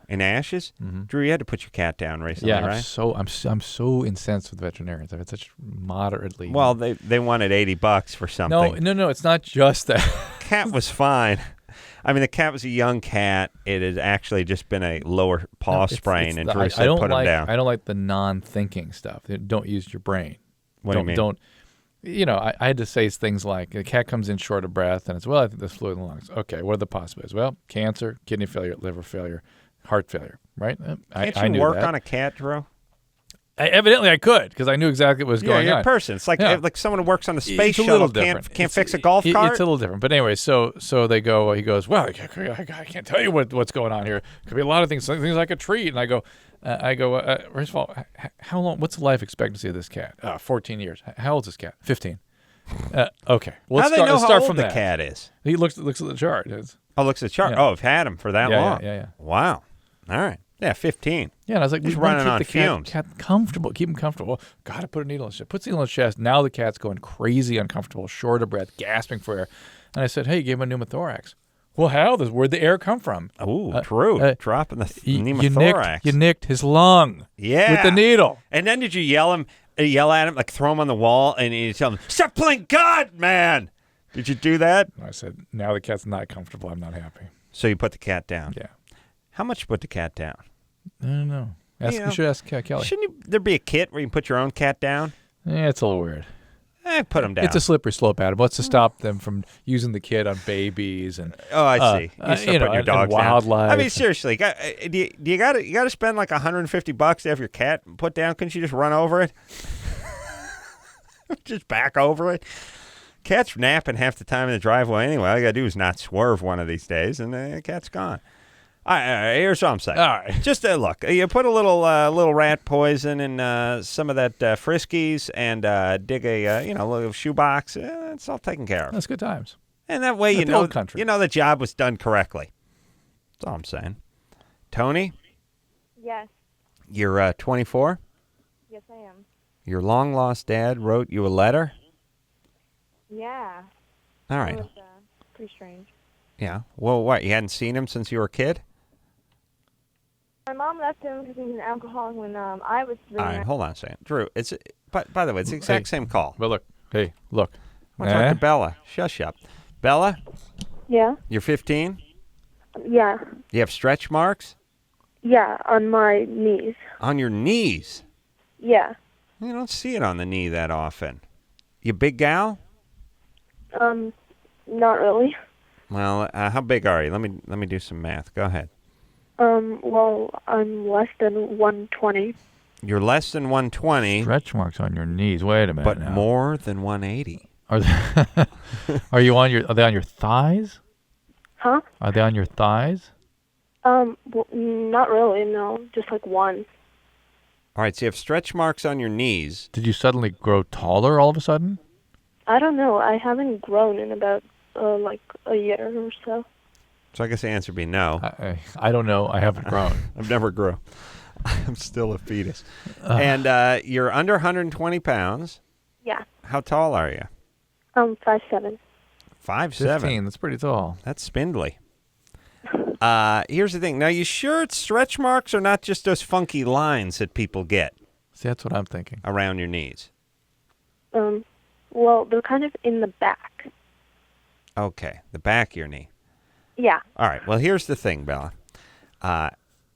in ashes? Mm-hmm. Drew, you had to put your cat down recently, right? I'm so incensed with veterinarians. I've had such moderately. Well, they wanted $80 for something. No, it's not just that. Cat was fine. I mean, the cat was a young cat. It had actually just been a lower paw sprain, and Drew said put him down. I don't like the non-thinking stuff. Don't use your brain. What do you mean? I had to say things like, the cat comes in short of breath, and it's, well, I think there's fluid in the lungs. Okay, what are the possibilities? Well, cancer, kidney failure, liver failure, heart failure, right? Can't you work on a cat, Drew? Evidently, I could because I knew exactly what was going you're on. a person. It's like like someone who works on the space It's a shuttle little can't fix a golf cart. It's a little different. But anyway, so they go. He goes, well, I can't tell you what's going on here. Could be a lot of things. Things like a treat. And I go, first of all, how long? What's the life expectancy of this cat? 14 years. How old is this cat? 15. Okay. Well, how do they know let's start how from old that. The cat is? He looks at the chart. Looks at the chart. Yeah. Oh, I've had him for that long. Yeah. Wow. All right. Yeah, 15. Yeah, and I was like, he's we want running to on keep the fumes. cat comfortable. Keep him comfortable. Got to put a needle in his chest. Puts the needle in his chest. Now the cat's going crazy uncomfortable, short of breath, gasping for air. And I said, hey, give him a pneumothorax. Well, how? Where'd the air come from? Oh, true. Dropping the pneumothorax. You nicked his lung. Yeah. With the needle. And then did you yell at him, like throw him on the wall, and you tell him, stop playing God, man? Did you do that? I said, now the cat's not comfortable. I'm not happy. So you put the cat down. Yeah. How much you put the cat down? I don't know. You should ask Kelly. Shouldn't there be a kit where you can put your own cat down? Yeah, it's a little weird. Put him down. It's a slippery slope, Adam. What's to stop them from using the kit on babies and? Oh, I see. You start putting your dogs and wildlife. down. I mean, seriously, do you got to spend like $150 to have your cat put down? Couldn't you just run over it? Just back over it. Cat's napping half the time in the driveway anyway. All you got to do is not swerve one of these days, and the cat's gone. All right, here's what I'm saying. All right. Just look, you put a little rat poison in some of that Friskies and dig a little shoebox. It's all taken care of. That's good times. And that way old country. you know the job was done correctly. That's all I'm saying. Tony? Yes. You're 24? Yes, I am. Your long-lost dad wrote you a letter? Yeah. All right. That was pretty strange. Yeah. Well, what, you hadn't seen him since you were a kid? My mom left him because he was an alcoholic when I was 3. All right, hold on a second. Drew, by the way, it's the exact same call. But look. I want to talk to Bella. Shush up. Bella? Yeah? You're 15? Yeah. You have stretch marks? Yeah, on my knees. On your knees? Yeah. You don't see it on the knee that often. You big gal? Not really. Well, how big are you? Let me do some math. Go ahead. Well, I'm less than 120. You're less than 120. Stretch marks on your knees. Wait a minute. But now. more than 180. Are they on your thighs? Huh? Are they on your thighs? Well, not really, no. Just like one. All right, so you have stretch marks on your knees. Did you suddenly grow taller all of a sudden? I don't know. I haven't grown in about, like a year or so. So I guess the answer would be no. I don't know. I haven't grown. I've never grew. I'm still a fetus. And you're under 120 pounds. Yeah. How tall are you? 5'7". 5'7". 15. That's pretty tall. That's spindly. Here's the thing. Now, you sure it's stretch marks or not just those funky lines that people get? See, that's what I'm thinking. Around your knees. Well, they're kind of in the back. Okay, the back of your knee. Yeah. All right. Well, here's the thing, Bella.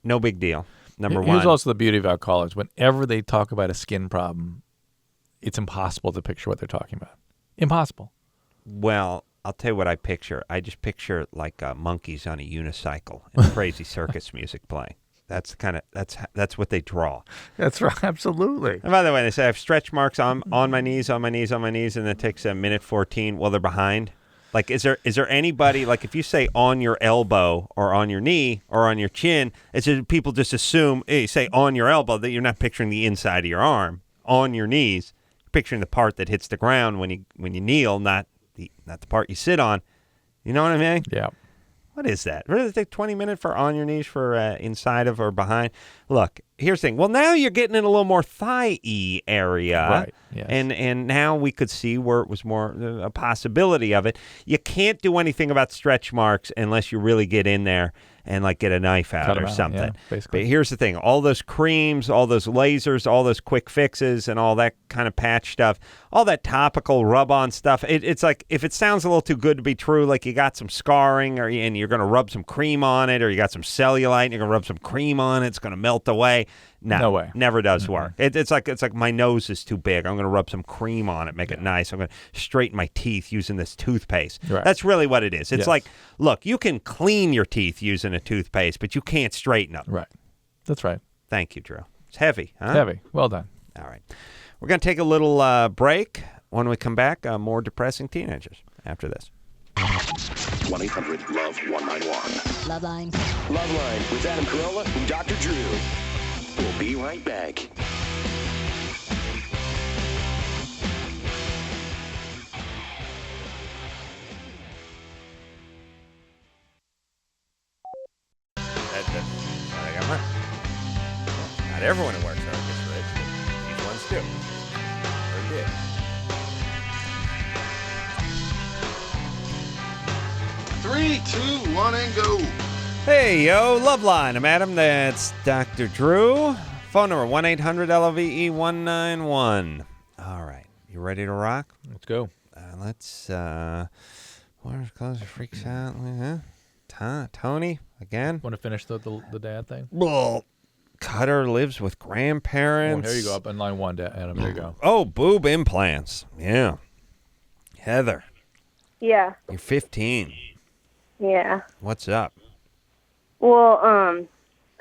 No big deal. Number one. Here's also the beauty of alcoholics. Whenever they talk about a skin problem, it's impossible to picture what they're talking about. Impossible. Well, I'll tell you what I picture. I just picture like monkeys on a unicycle and crazy circus music playing. That's what they draw. That's right. Absolutely. And by the way, they say I have stretch marks on my knees, and it takes a minute 14. Well, they're behind. Like, is there anybody, like, if you say on your elbow or on your knee or on your chin, it's just, people just assume, hey, say on your elbow, that you're not picturing the inside of your arm. On your knees, picturing the part that hits the ground when you kneel, not the part you sit on. You know what I mean? Yeah. What is that? Really take 20 minutes for on your knees for inside of or behind? Look, here's the thing. Well, now you're getting in a little more thigh-y area. Right, yes. And now we could see where it was more a possibility of it. You can't do anything about stretch marks unless you really get in there and like get a knife out or something. Yeah, basically. But here's the thing. All those creams, all those lasers, all those quick fixes and all that kind of patch stuff, all that topical rub-on stuff, it's like if it sounds a little too good to be true, like you got some scarring and you're going to rub some cream on it, or you got some cellulite and you're going to rub some cream on it, it's going to melt away. No way. Never does work. It's like my nose is too big. I'm going to rub some cream on it, make it nice. I'm going to straighten my teeth using this toothpaste. Right. That's really what it is. It's like, look, you can clean your teeth using a toothpaste, but you can't straighten them. Right. That's right. Thank you, Drew. It's heavy, huh? Heavy. Well done. All right. We're going to take a little break. When we come back, more depressing teenagers after this. 1-800-LOVE-191. LoveLine. LoveLine with Adam Carolla and Dr. Drew. We'll be right back. Not everyone who works hard gets rich, but these ones do. Or did. Three, two, one, and go. Hey, yo, LoveLine. I'm Adam. That's Dr. Drew. Phone number 1-800-LOVE-191. All right. You ready to rock? Let's go. Where's Closer Freaks Out? Tony, again? Want to finish the dad thing? Well, Cutter lives with grandparents. Oh, here you go. Up in line 1, Adam. There you go. Oh, boob implants. Yeah. Heather, Yeah. you're 15. Yeah. What's up? Well,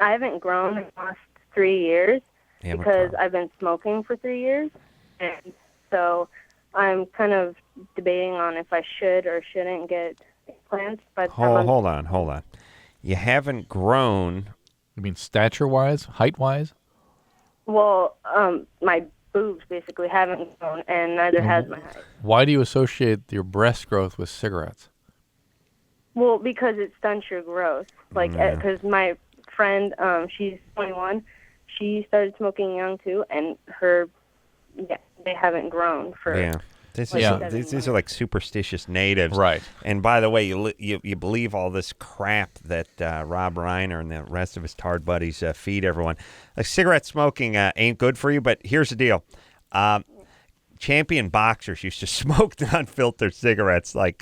I haven't grown in the last 3 years You haven't because grown. I've been smoking for 3 years. And so I'm kind of debating on if I should or shouldn't get implants. By the time Hold on. You haven't grown. You mean stature-wise, height-wise? Well, my boobs basically haven't grown, and neither has my height. Why do you associate your breast growth with cigarettes? Well, because it stunts your growth. Like, because my friend, she's 21, she started smoking young too, and they haven't grown for. Yeah. These are like superstitious natives. Right. And by the way, you believe all this crap that Rob Reiner and the rest of his tard buddies feed everyone. Like, cigarette smoking ain't good for you, but here's the deal. Champion boxers used to smoke non-filtered cigarettes like,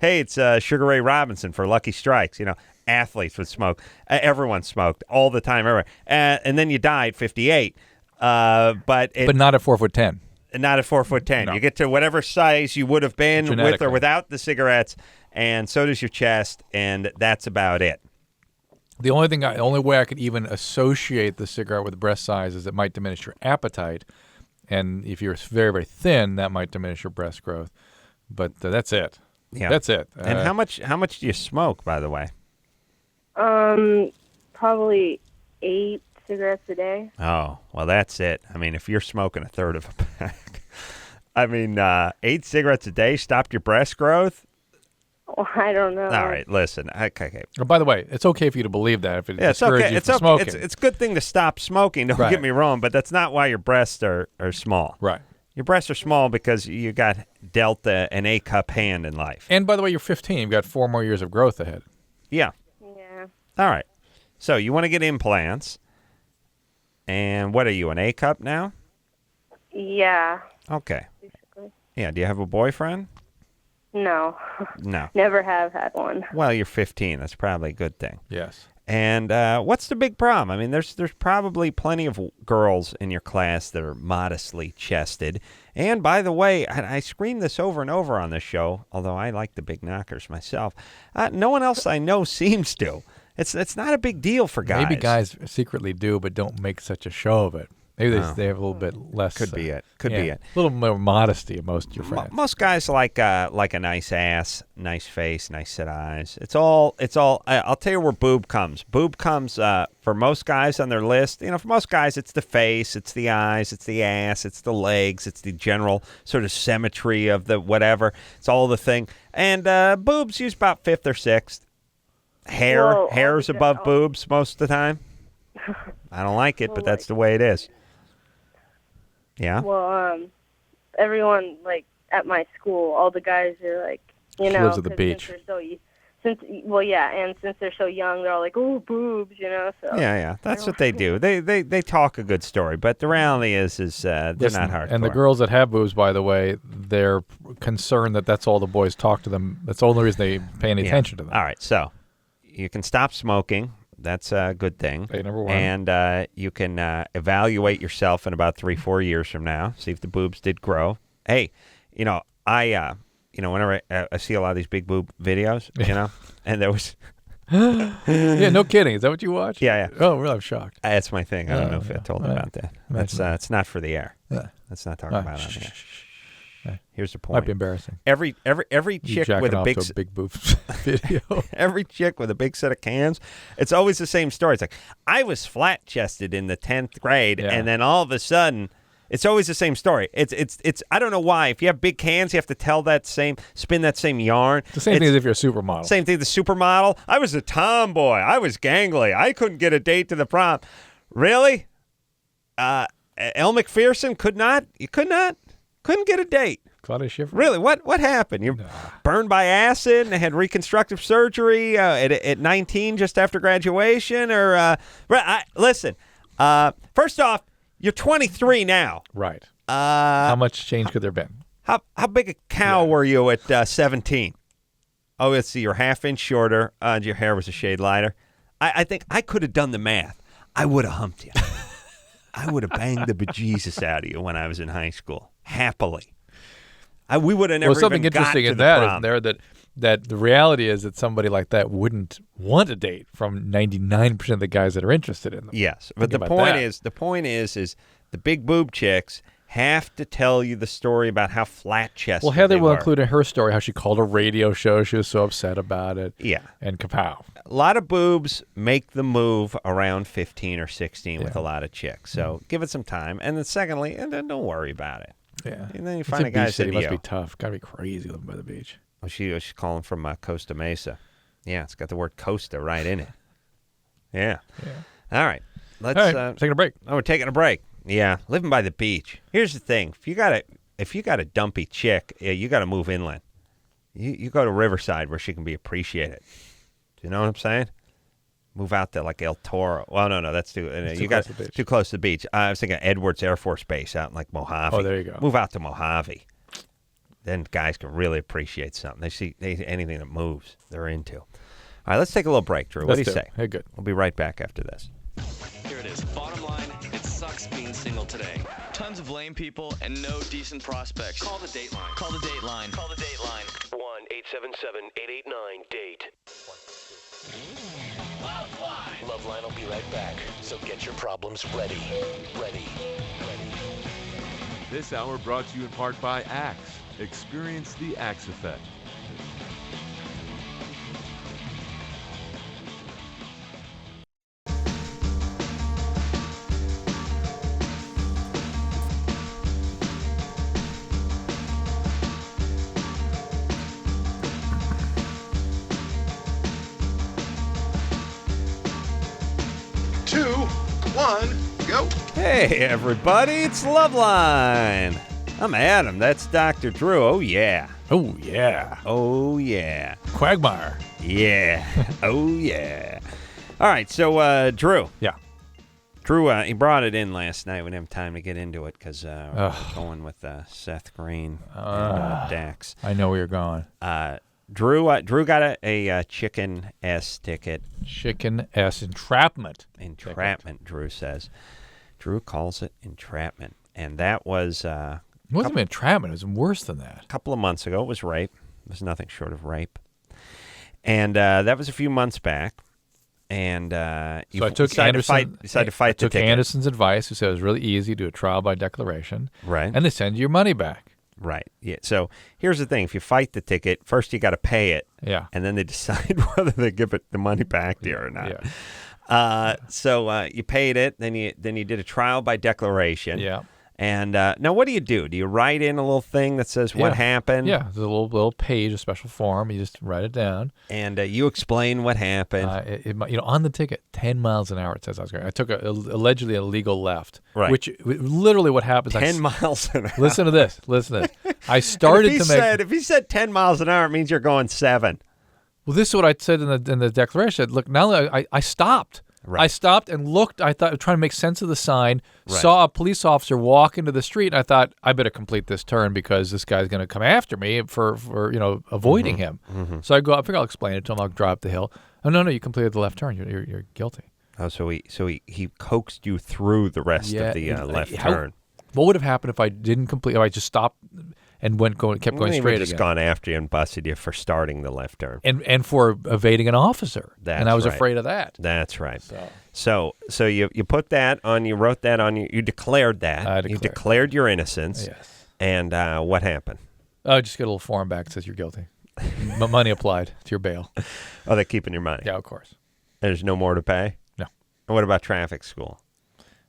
hey, it's Sugar Ray Robinson for Lucky Strikes. You know, athletes would smoke. Everyone smoked all the time, everywhere. And then you die at 58. But not at 4'10". Not at 4'10". No. You get to whatever size you would have been with or without the cigarettes, and so does your chest, and that's about it. The only way I could even associate the cigarette with breast size is it might diminish your appetite, and if you're very, very thin, that might diminish your breast growth. But that's it. Yeah, that's it. And how much do you smoke, by the way? Probably 8 cigarettes a day. Oh, well, that's it. I mean, if you're smoking a third of a pack, 8 cigarettes a day stopped your breast growth? Well, I don't know. All right, listen. Okay. Oh, by the way, it's okay for you to believe that if it It's discourages okay. you It's from okay. smoking. It's a good thing to stop smoking. Don't get me wrong, but that's not why your breasts are small. Right. Your breasts are small because you got dealt an A-cup hand in life. And by the way, you're 15. You've got 4 more years of growth ahead. Yeah. Yeah. All right. So you want to get implants. And what are you, an A-cup now? Yeah. Okay. Basically. Yeah. Do you have a boyfriend? No. No. Never have had one. Well, you're 15. That's probably a good thing. Yes. And what's the big problem? I mean, there's probably plenty of girls in your class that are modestly chested. And by the way, I scream this over and over on this show, although I like the big knockers myself. No one else I know seems to. It's not a big deal for guys. Maybe guys secretly do, but don't make such a show of it. Maybe they have a little bit less. Could be it. Could be it. A little more modesty of most of your friends. Most guys like a nice ass, nice face, nice set eyes. It's all. I'll tell you where boob comes. Boob comes for most guys on their list. You know, for most guys, it's the face, it's the eyes, it's the ass, it's the legs, it's the general sort of symmetry of the whatever. It's all the thing. And boobs use about 5th or 6th. Hair's above boobs most of the time. I don't like it, but that's the way it is. Yeah. Well, everyone at my school, all the guys are like, She lives at the beach. Since they're so young, they're all like, "Oh, boobs," you know. So Yeah. That's what they do. They talk a good story, but the reality is they're not hardcore. And the girls that have boobs, by the way, they're concerned that that's all the boys talk to them. That's the only reason they pay any attention to them. All right, so you can stop smoking. That's a good thing. Okay, number 1. And you can evaluate yourself in about 3-4 years from now. See if the boobs did grow. Hey, whenever I see a lot of these big boob videos, and there was Yeah, no kidding. Is that what you watch? Yeah. Oh, really? I'm shocked. That's my thing. I don't know if I told you about that. It's not for the air. Yeah. Let's not talk about it on the air. Here's the point. Might be embarrassing. Every chick with a big boobs video. Every chick with a big set of cans, it's always the same story. It's like, I was flat chested in the 10th grade, and then all of a sudden, it's always the same story. It's I don't know why. If you have big cans, you have to spin that same yarn. It's the same thing as if you're a supermodel. Same thing, the supermodel. I was a tomboy. I was gangly. I couldn't get a date to the prom. Really? Elle McPherson could not? You could not? Couldn't get a date. Claudia Schiffer? Really? What happened? You burned by acid and had reconstructive surgery at 19 just after graduation? Or listen, first off, you're 23 now. Right. How much change could there have been? How big a cow were you at 17? Oh, let's see. You're half-inch shorter. Your hair was a shade lighter. I think I could have done the math. I would have humped you. I would have banged the bejesus out of you when I was in high school. Happily. We would have never something even got interesting to in the that, prom. isn't there? That the reality is that somebody like that wouldn't want a date from 99% of the guys that are interested in them. Yes, but the point is the big boob chicks have to tell you the story about how flat chested. Well, Heather will were. include in her story how she called a radio show. She was so upset about it. Yeah, and kapow. A lot of boobs make the move around 15 or 16 with a lot of chicks. So give it some time, and then secondly, and then don't worry about it. Yeah, and then you find a guy that must be tough. Got to be crazy living by the beach. Well, she's calling from Costa Mesa. Yeah, it's got the word Costa right in it. Yeah. All right. Let's taking a break. Oh, we're taking a break. Yeah, living by the beach. Here's the thing: if you got a dumpy chick, you got to move inland. You go to Riverside where she can be appreciated. Do you know what I'm saying? Move out to like El Toro. Well, no, that's too. Too close to the beach. I was thinking Edwards Air Force Base out in like Mojave. Oh, there you go. Move out to Mojave. Then guys can really appreciate something. They see anything that moves, they're into. All right, let's take a little break, Drew. What do you say? Hey, good. We'll be right back after this. Here it is. Bottom line, it sucks being single today. Tons of lame people and no decent prospects. Call the Dateline. Call the Dateline. Call the Dateline. 1-877-889-DATE. LoveLine will be right back, so get your problems ready. This hour brought to you in part by Axe. Experience the Axe effect. Two, one, go. Hey, everybody, it's LoveLine. I'm Adam. That's Dr. Drew. Oh, yeah. Oh, yeah. Oh, yeah. Quagmire. Yeah. Oh, yeah. All right, so, Drew. Yeah. Drew, he brought it in last night. We didn't have time to get into it because we're going with Seth Green and Dax. I know where you're going. Drew got a chicken S ticket. Chicken S entrapment. Entrapment, Drew says. Drew calls it entrapment. And that was... It wasn't entrapment. It was worse than that. A couple of months ago, it was rape. It was nothing short of rape. And that was a few months back. And you so I took decided to fight the ticket. Anderson's advice, who said it was really easy, do a trial by declaration. Right. And they send you your money back. Right. Yeah. So here's the thing. If you fight the ticket, first you got to pay it. Yeah. And then they decide whether they give the money back to you or not. Yeah. So you paid it. Then you did a trial by declaration. Yeah. And now what do? Do you write in a little thing that says what happened? Yeah, there's a little page, a special form. You just write it down. And you explain what happened. On the ticket, 10 miles an hour, it says I was going. I took allegedly a legal left. Right. Which literally what happens. 10 miles an hour. Listen to this. I started to make... If he said 10 miles an hour, it means you're going 7. Well, this is what I said in the declaration. Look, now I stopped. Right. I stopped and looked. I thought, trying to make sense of the sign, saw a police officer walk into the street, and I thought, I better complete this turn because this guy's going to come after me for avoiding him. Mm-hmm. So I figure I'll explain it to him. I'll drive up the hill. Oh, no, you completed the left turn. You're guilty. Oh, so he coaxed you through the rest of the left turn. What would have happened if I didn't complete? If I just stopped and kept going straight again. Just gone after you and busted you for starting the left turn. And for evading an officer. And I was afraid of that. That's right. So you put that on, you wrote that on, you declared that. You declared your innocence. Yes. And what happened? Just get a little form back that says you're guilty. Money applied to your bail. Oh, they're keeping your money? Yeah, of course. There's no more to pay? No. And what about traffic school?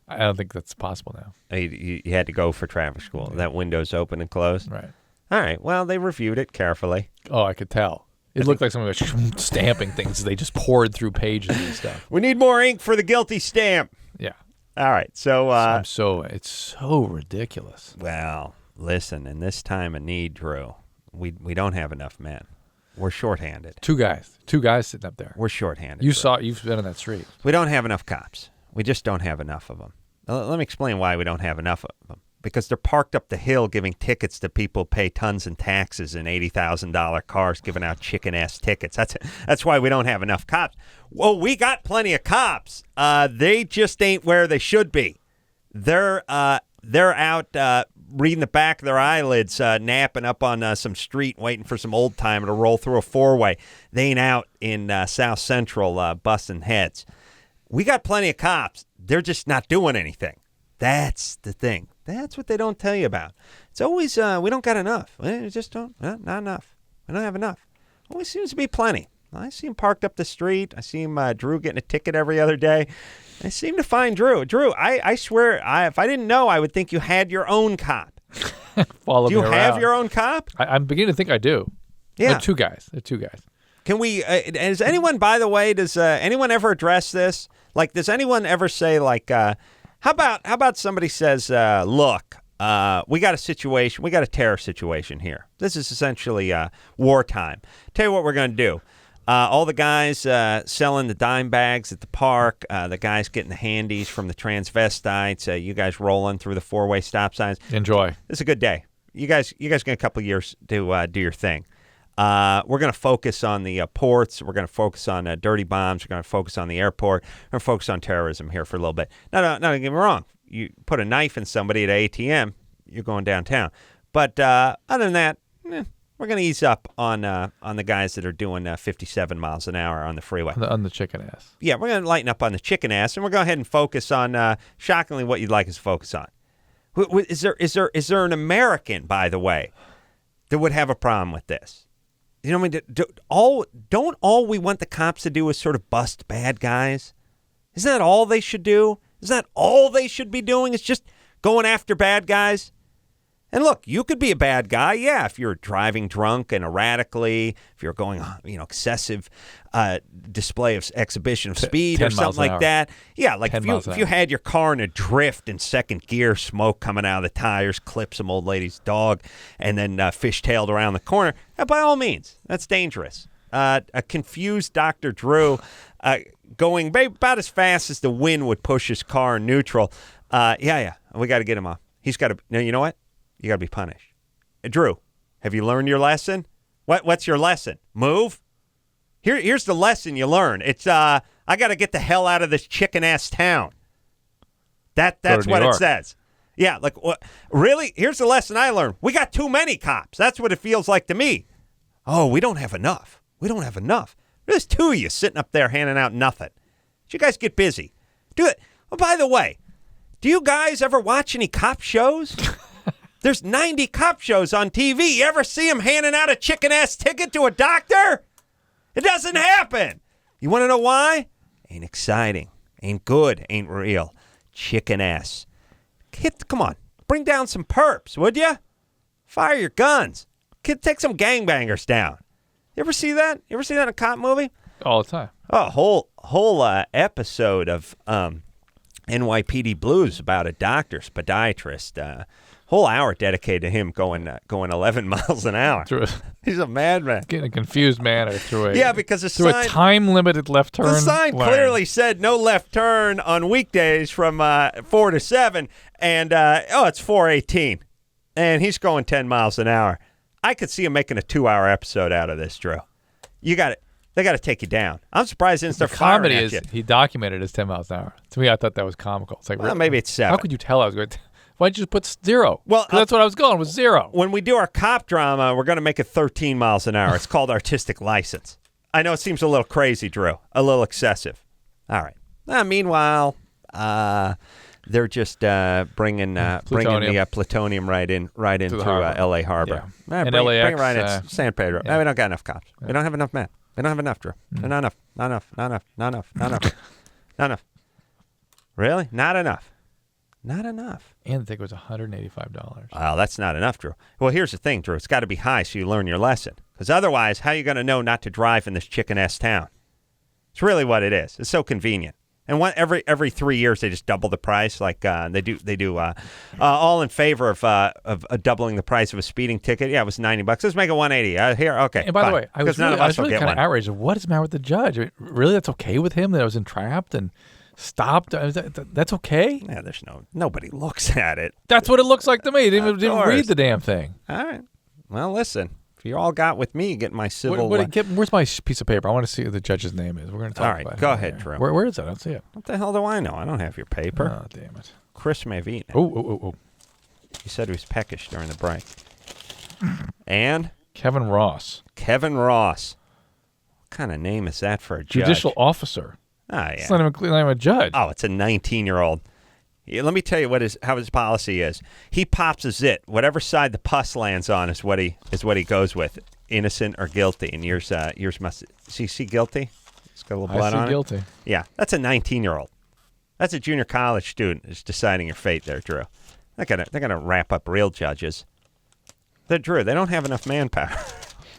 I don't think that's possible now. You had to go for traffic school. That window's open and closed? Right. All right. Well, they reviewed it carefully. Oh, I could tell. It looked like someone was stamping things. They just poured through pages and stuff. We need more ink for the guilty stamp. Yeah. All right. So it's so ridiculous. Well, listen, in this time of need, Drew, we don't have enough men. We're shorthanded. Two guys sitting up there. We're shorthanded. You've been on that street. We don't have enough cops. We just don't have enough of them. Let me explain why we don't have enough of them. Because they're parked up the hill giving tickets to people who pay tons in taxes in $80,000 cars, giving out chicken-ass tickets. That's why we don't have enough cops. Well, we got plenty of cops. They just ain't where they should be. They're out reading the back of their eyelids, napping up on some street, waiting for some old-timer to roll through a four-way. They ain't out in South Central busting heads. We got plenty of cops. They're just not doing anything. That's the thing. That's what they don't tell you about. It's always, we don't got enough. We just don't, not enough. We don't have enough. Always seems to be plenty. I see him parked up the street. I see him, Drew, getting a ticket every other day. I seem to find Drew. Drew, I swear, if I didn't know, I would think you had your own cop. Follow do you me have around. your own cop? I'm beginning to think I do. Yeah. They're two guys. Can we, does anyone, by the way, does anyone ever address this? Like, does anyone ever say, like, how about somebody says, look, we got a situation, we got a terror situation here. This is essentially wartime. Tell you what we're going to do. All the guys selling the dime bags at the park, the guys getting the handies from the transvestites, you guys rolling through the four-way stop signs. Enjoy. It's a good day. You guys get a couple of years to do your thing. We're going to focus on the ports. We're going to focus on dirty bombs. We're going to focus on the airport. We're going to focus on terrorism here for a little bit. No, don't get me wrong. You put a knife in somebody at an ATM, you're going downtown. But other than that, we're going to ease up on the guys that are doing 57 miles an hour on the freeway. On the chicken ass. Yeah, we're going to lighten up on the chicken ass, and we're going to go ahead and focus on, shockingly, what you'd like us to focus on. Is there an American, by the way, that would have a problem with this? You know what I mean? Don't all we want the cops to do is sort of bust bad guys? Isn't that all they should do? Isn't that all they should be doing? Is just going after bad guys? And look, you could be a bad guy, yeah, if you're driving drunk and erratically, if you're going, excessive display of exhibition of speed or something like that. Yeah, like if you had your car in a drift in second gear, smoke coming out of the tires, clip some old lady's dog, and then fishtailed around the corner, by all means, that's dangerous. A confused Dr. Drew going about as fast as the wind would push his car in neutral. Yeah, we got to get him off. He's got to, you know what? You got to be punished. Drew, have you learned your lesson? What's your lesson? Move? Here's the lesson you learn. It's I got to get the hell out of this chicken-ass town. That's what it says. Yeah, like, what? Really? Here's the lesson I learned. We got too many cops. That's what it feels like to me. Oh, we don't have enough. There's two of you sitting up there handing out nothing. You guys get busy. Do it. Oh, by the way, do you guys ever watch any cop shows? There's 90 cop shows on TV. You ever see them handing out a chicken-ass ticket to a doctor? It doesn't happen. You want to know why? Ain't exciting. Ain't good. Ain't real. Chicken-ass. Come on. Bring down some perps, would you? Fire your guns. Take some gangbangers down. You ever see that? You ever see that in a cop movie? All the time. Oh, whole episode of NYPD Blues about a doctor's podiatrist. Whole hour dedicated to him going 11 miles an hour. He's a madman. Getting a confused manner through a time-limited left turn. The sign clearly said no left turn on weekdays from 4 to 7, and it's 4:18, and he's going 10 miles an hour. I could see him making a 2-hour episode out of this, Drew. They got to take you down. I'm surprised they didn't start firing at you. He documented his 10 miles an hour. To me, I thought that was comical. It's like, maybe it's 7. How could you tell I was going? Why'd you just put 0? Well, that's what I was going with 0. When we do our cop drama, we're going to make it 13 miles an hour. It's called artistic license. I know it seems a little crazy, Drew, a little excessive. All right. Meanwhile, they're just bringing the plutonium right into L.A. Harbor. Yeah. And LAX, bring it right in San Pedro. Yeah. We don't got enough cops. We don't have enough men. We don't have enough, Drew. Not enough. Really? Not enough. Not enough. And the ticket was $185. Oh, that's not enough, Drew. Well, here's the thing, Drew. It's got to be high so you learn your lesson. Because otherwise, how are you going to know not to drive in this chicken-ass town? It's really what it is. It's so convenient. And every 3 years, they just double the price. Like they do all in favor of doubling the price of a speeding ticket. Yeah, it was $90. Let's make it $180. Here, okay. And by fine. the way, I was really kind of outraged. What is the matter with the judge? I mean, really, that's okay with him that I was entrapped and stopped? That's okay? Yeah, nobody looks at it. That's what it looks like to me. Didn't read the damn thing. All right. Well, listen. If you all got with me, get my civil... Where's my piece of paper? I want to see what the judge's name is. We're going to talk about it. All right, go ahead, Drew. Where is it? I don't see it. What the hell do I know? I don't have your paper. Oh, damn it. Chris may have eaten it. Oh. He said he was peckish during the break. And? Kevin Ross. What kind of name is that for a judge? Judicial officer. Oh, yeah. It's not even a judge. Oh, it's a 19-year-old. Yeah, let me tell you how his policy is. He pops a zit. Whatever side the pus lands on is what he goes with. Innocent or guilty. And yours must see guilty? It's got a little blood on it. I see guilty. Yeah, that's a 19-year-old. That's a junior college student who's deciding your fate there, Drew. They're gonna wrap up real judges. They don't have enough manpower. Oh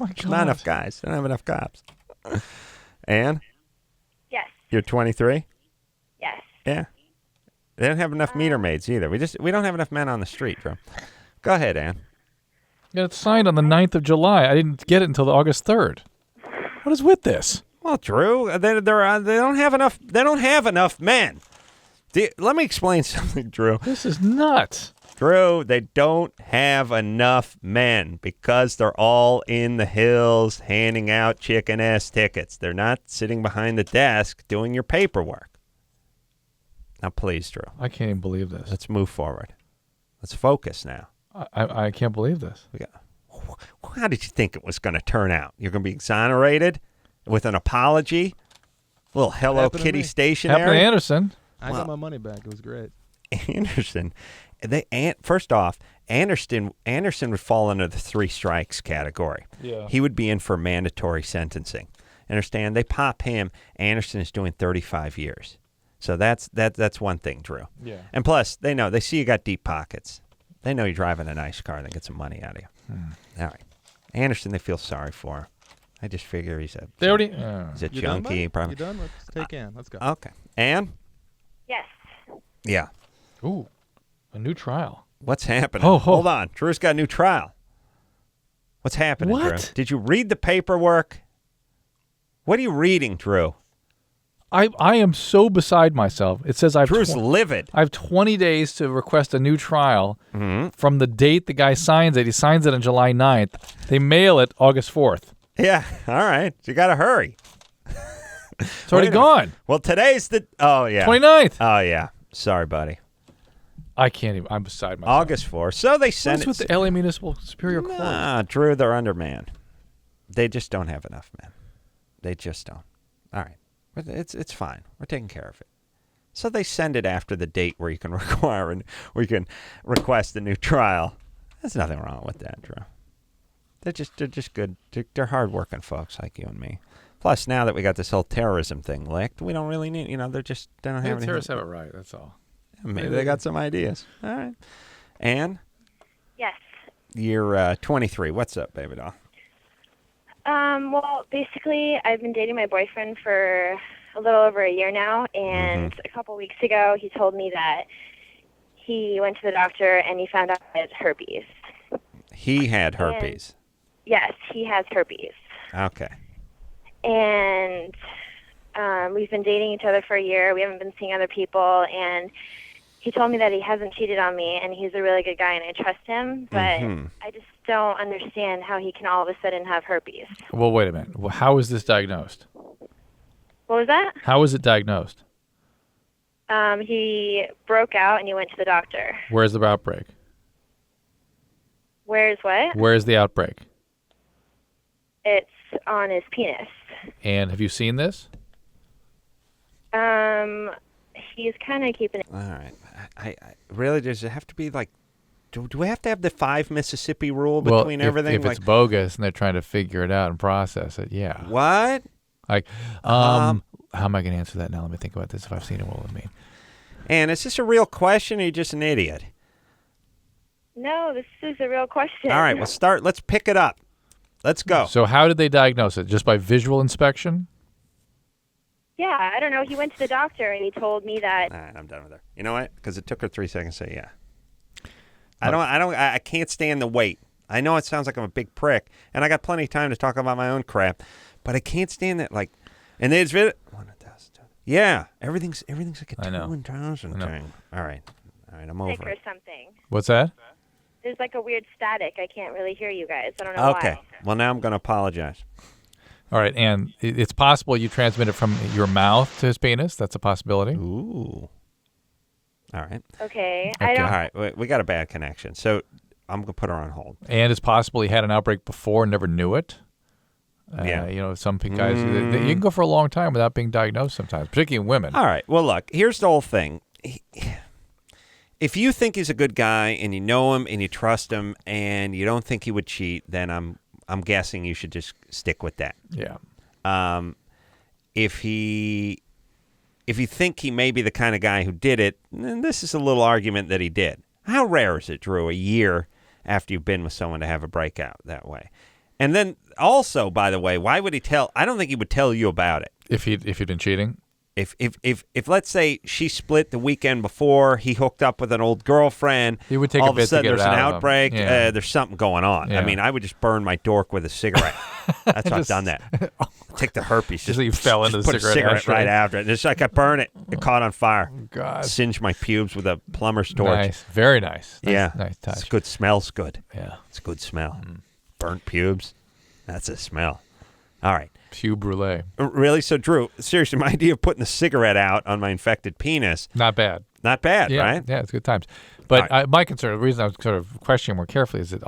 my God. Not enough guys. They don't have enough cops. Ann? Yes. You're 23? Yes. Yeah. They don't have enough meter maids either. We don't have enough men on the street, Drew. Go ahead, Ann. Yeah, it's signed on the 9th of July. I didn't get it until August 3rd. What is with this? Well, Drew, they don't have enough. They don't have enough men. Let me explain something, Drew. This is nuts. Drew, they don't have enough men because they're all in the hills handing out chicken-ass tickets. They're not sitting behind the desk doing your paperwork. Now, please, Drew. I can't even believe this. Let's move forward. Let's focus now. I can't believe this. How did you think it was going to turn out? You're going to be exonerated with an apology? A little Hello Kitty stationery? Happened to Anderson. I got my money back. It was great. Anderson. First off, Anderson would fall under the 3 strikes category. Yeah. He would be in for mandatory sentencing. Understand? They pop him. Anderson is doing 35 years. So that's one thing, Drew. Yeah. And plus, they see you got deep pockets. They know you're driving a nice car. They get some money out of you. All right. Anderson, they feel sorry for. I just figure he's a junkie. Probably. You done? Let's take Ann. Let's go. Okay. Ann? Yes. Yeah. Ooh, a new trial. What's happening? Oh. Hold on. Drew's got a new trial. What's happening, What? Drew? Did you read the paperwork? What are you reading, Drew? I am so beside myself. It says Drew's livid. I have 20 days to request a new trial from the date the guy signs it. He signs it on July 9th. They mail it August 4th. Yeah, all right. You got to hurry. It's already gone. Well, today's the... Oh, yeah. 29th. Oh, yeah. Sorry, buddy. I can't even... I'm beside myself. August 4th. So they send it... What's with the LA Municipal Superior Court? Nah, Drew, they're undermanned. They just don't have enough men. They just don't. All right. It's fine. We're taking care of it. So they send it after the date where you can request a new trial. There's nothing wrong with that, Drew. They're just good. They're hardworking folks like you and me. Plus, now that we got this whole terrorism thing licked, we don't really need. They don't have anything. Terrorists have it right. That's all. Maybe they got some ideas. All right. Ann? Yes. You're 23. What's up, baby doll? Well, basically, I've been dating my boyfriend for a little over a year now, and a couple weeks ago, he told me that he went to the doctor and he found out he had herpes. He had herpes? Yes, he has herpes. Okay. And we've been dating each other for a year. We haven't been seeing other people, and he told me that he hasn't cheated on me, and he's a really good guy, and I trust him, but I just don't understand how he can all of a sudden have herpes. Well, wait a minute. How is this diagnosed? What was that? How is it diagnosed? He broke out and he went to the doctor. Where's the outbreak? Where's what? Where's the outbreak? It's on his penis. And have you seen this? He's kind of keeping it. All right. I really, does it have to be like, do we have to have the 5 Mississippi rule between everything? If it's bogus and they're trying to figure it out and process it, yeah. What? Like, how am I going to answer that now? Let me think about this. If I've seen it, what would it mean? And is this a real question or are you just an idiot? No, this is a real question. All right, let's pick it up. Let's go. So how did they diagnose it? Just by visual inspection? Yeah, I don't know. He went to the doctor and he told me that. All right, I'm done with her. You know what? Because it took her 3 seconds to say yeah. I can't stand the wait. I know it sounds like I'm a big prick, and I got plenty of time to talk about my own crap, but I can't stand that. Like, and they just yeah, everything's like a 2,000 thing. All right, I'm over Or it. something. What's that? There's like a weird static. I can't really hear you guys. I don't know why. Okay, well now I'm going to apologize. All right, and it's possible you transmit it from your mouth to his penis. That's a possibility. Ooh. All right. Okay. All right, we got a bad connection, so I'm going to put her on hold. And it's possible he had an outbreak before and never knew it. Yeah. You know, some guys, you can go for a long time without being diagnosed sometimes, particularly in women. All right, well, look, here's the whole thing. If you think he's a good guy and you know him and you trust him and you don't think he would cheat, then I'm guessing you should just stick with that. Yeah. If you think he may be the kind of guy who did it, then this is a little argument that he did. How rare is it, Drew, a year after you've been with someone to have a breakout that way? And then also, by the way, why would he tell? I don't think he would tell you about it. If he'd been cheating? If let's say she split the weekend before, he hooked up with an old girlfriend, he would take all a bit of a sudden to get there's it an out of outbreak, him. Yeah. there's something going on. Yeah. I mean, I would just burn my dork with a cigarette. That's why I've done that. Take the herpes. Just you fell into the put cigarette a cigarette ashtray. right after it. It's like I burn it. It caught on fire. God. Singed my pubes with a plumber's torch. Nice. Very nice. Yeah. Nice touch. It's good. Smells good. Yeah. It's a good smell. Burnt pubes. That's a smell. All right. Pube brulee. Really? So, Drew, seriously, my idea of putting a cigarette out on my infected penis. Not bad. Not bad, Yeah, right? Yeah, it's good times. But Right. my concern, the reason I was sort of questioning more carefully is that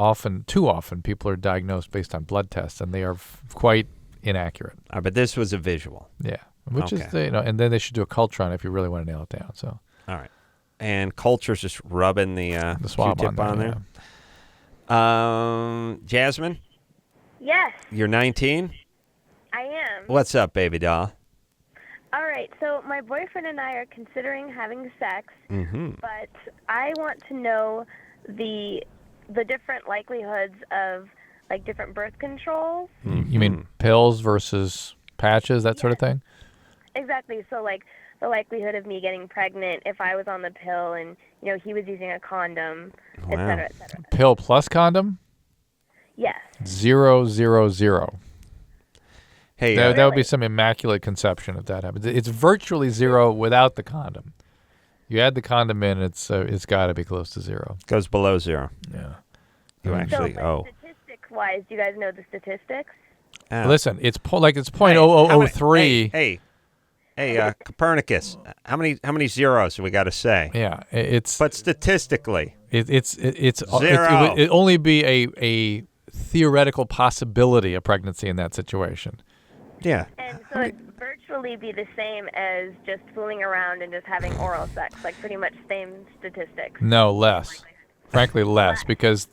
too often, people are diagnosed based on blood tests, and they are quite inaccurate. But this was a visual. Yeah, which is, Okay. and then they should do a culture on it if you really want to nail it down. So, all right. And culture's just rubbing the swab Q-tip on there. Jasmine, Yes, you're 19? I am. What's up, baby doll? All right, so my boyfriend and I are considering having sex, but I want to know the different likelihoods of like different birth controls. You mean pills versus patches, that sort of thing? Exactly. So like the likelihood of me getting pregnant if I was on the pill and he was using a condom, et cetera, et cetera. Pill plus condom? Yes. 0, 0, 0. Hey, that would be some immaculate conception if that happens. It's virtually 0 without the condom. You add the condom in, it's got to be close to 0. Goes below 0. Yeah. You actually, Statistics-wise, do you guys know the statistics? Listen, it's 0.0003. Hey, Copernicus, how many zeros do we got to say? Yeah, but statistically, it's 0. It only be a theoretical possibility of pregnancy in that situation. Yeah. And so it'd virtually be the same as just fooling around and just having oral sex, like pretty much same statistics. No, less. Frankly, less because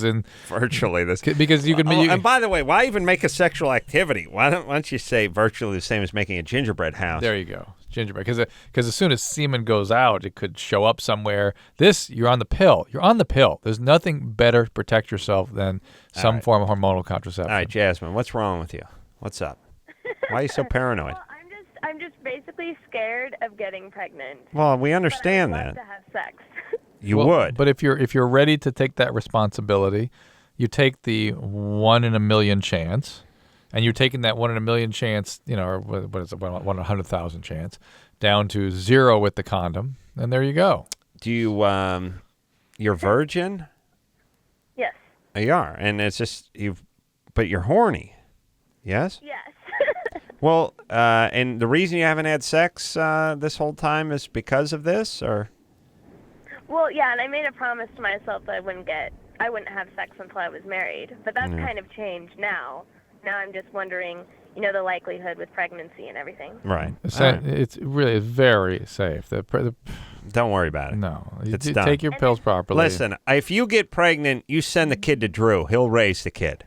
in virtually this because you can. And by the way, why even make a sexual activity? Why don't you say virtually the same as making a gingerbread house? There you go, gingerbread. Because as soon as semen goes out, it could show up somewhere. You're on the pill. You're on the pill. There's nothing better to protect yourself than some form of hormonal contraception. All right, Jasmine, what's wrong with you? What's up? Why are you so paranoid? Well, I'm just basically scared of getting pregnant. Well, we understand but I that. would love to have sex. You would. But if you're ready to take that responsibility, you take the 1 in a million chance, and you're taking that 1 in a million chance, or what is it, 1 in 100,000 chance, down to 0 with the condom, and there you go. Do you, you're virgin? Yes. You are, and it's just but you're horny, yes? Yes. Well, and the reason you haven't had sex this whole time is because of this, or? Well, yeah, and I made a promise to myself that I wouldn't have sex until I was married. But that's kind of changed now. Now I'm just wondering, the likelihood with pregnancy and everything. Right. It's really very safe. Don't worry about it. No. It's done. Take your pills properly. Listen, if you get pregnant, you send the kid to Drew. He'll raise the kid.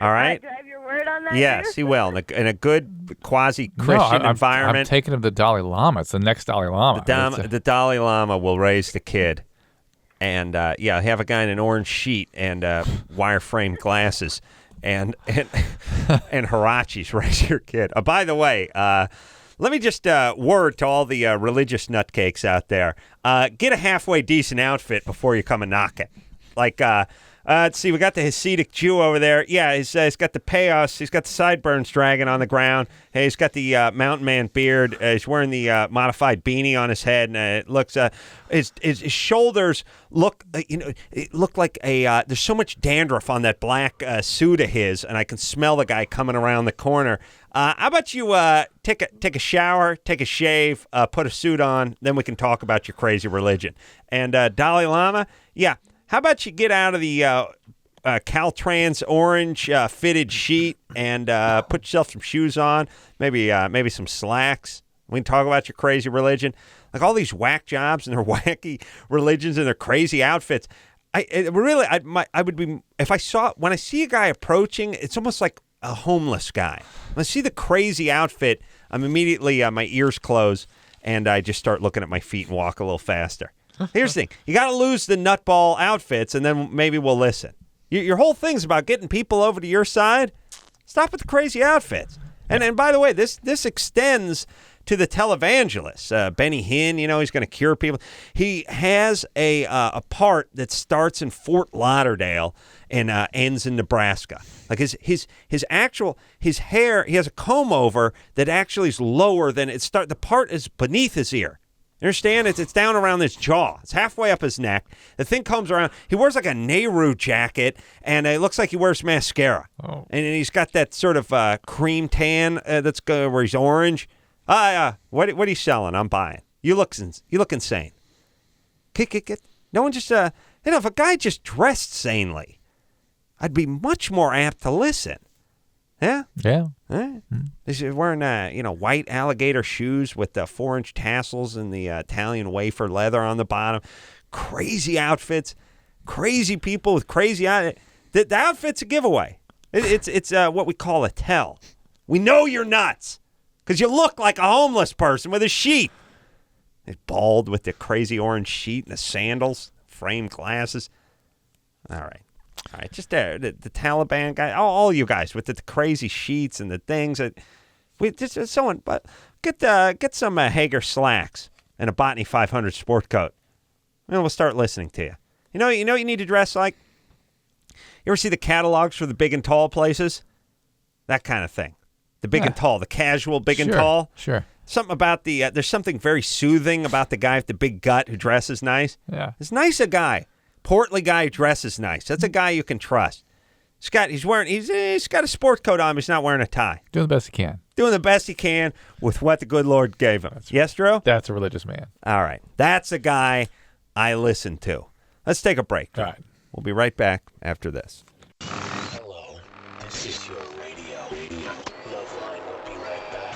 All right? Do I have your word on that? Yes, he will. In a good quasi-Christian environment. I'm taking him to the Dalai Lama. It's the next Dalai Lama. The Dalai Lama will raise the kid. And, have a guy in an orange sheet and wire-frame glasses and Hirachis raise your kid. By the way, let me just word to all the religious nutcakes out there. Get a halfway decent outfit before you come and knock it. Like, let's see, we got the Hasidic Jew over there. Yeah, he's got the payos. He's got the sideburns dragging on the ground. Hey, he's got the mountain man beard. He's wearing the modified beanie on his head, and it looks his shoulders look look like a there's so much dandruff on that black suit of his, and I can smell the guy coming around the corner. How about you take a shower, take a shave, put a suit on, then we can talk about your crazy religion. And Dalai Lama, yeah. How about you get out of the Caltrans orange fitted sheet and put yourself some shoes on, maybe some slacks. We can talk about your crazy religion, like all these whack jobs and their wacky religions and their crazy outfits. I would be when I see a guy approaching, it's almost like a homeless guy. When I see the crazy outfit, I'm immediately my ears close and I just start looking at my feet and walk a little faster. Here's the thing. You got to lose the nutball outfits, and then maybe we'll listen. Your whole thing's about getting people over to your side. Stop with the crazy outfits. And by the way, this extends to the televangelist. Benny Hinn, he's going to cure people. He has a part that starts in Fort Lauderdale and ends in Nebraska. Like his hair, he has a comb over that actually is lower than the part is beneath his ear. You understand? It's down around his jaw. It's halfway up his neck. The thing comes around. He wears like a Nehru jacket, and it looks like he wears mascara. Oh. And he's got that sort of cream tan that's where he's orange. What are you selling? I'm buying. You look insane. No one just if a guy just dressed sanely, I'd be much more apt to listen. Yeah? Yeah. He's wearing, white alligator shoes with the 4-inch tassels and the Italian wafer leather on the bottom. Crazy outfits. Crazy people with crazy outfits. The outfit's a giveaway. It's what we call a tell. We know you're nuts because you look like a homeless person with a sheet. He's bald with the crazy orange sheet and the sandals, framed glasses. All right, just the Taliban guy, all you guys with the crazy sheets and the things. But get some Hager slacks and a Botany 500 sport coat, and we'll start listening to you. You need to dress like. You ever see the catalogs for the big and tall places? That kind of thing. The big and tall, the casual big and tall. Sure. Something about there's something very soothing about the guy with the big gut who dresses nice. Yeah. It's nice a guy. Portly guy who dresses nice. That's a guy you can trust. He's got a sport coat on, but he's not wearing a tie. Doing the best he can. Doing the best he can with what the good Lord gave him. Yes, Drew? That's a religious man. All right. That's a guy I listen to. Let's take a break. All right. We'll be right back after this. Hello, this is your radio. LoveLine will be right back.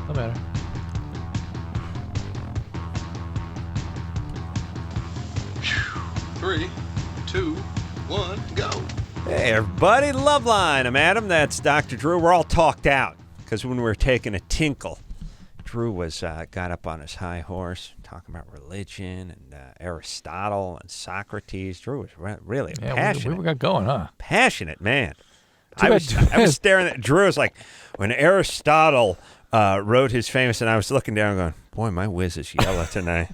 No matter. 3, 2, 1, go. Hey, everybody. LoveLine. I'm Adam. That's Dr. Drew. We're all talked out because when we were taking a tinkle, Drew was got up on his high horse talking about religion and Aristotle and Socrates. Drew was really passionate. We got going, huh? Passionate, man. I was staring at Drew. It was like when Aristotle wrote his famous, and I was looking down and going, boy, my whiz is yellow tonight.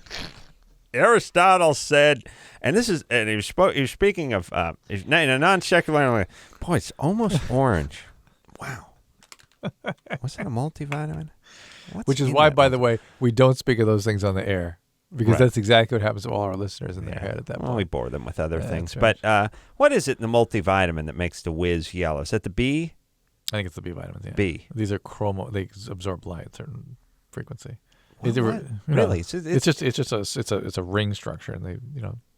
Aristotle said, and he was speaking of in a non-secular way. Boy, it's almost orange. Wow. Was that a multivitamin? Which is why, by the way, we don't speak of those things on the air. Because that's exactly what happens to all our listeners in their head at that point. Well, we bore them with other things. But what is it in the multivitamin that makes the whiz yellow? Is that the B? I think it's the B vitamins, yeah. B. These are they absorb light at a certain frequency. Really? It's a ring structure, and they.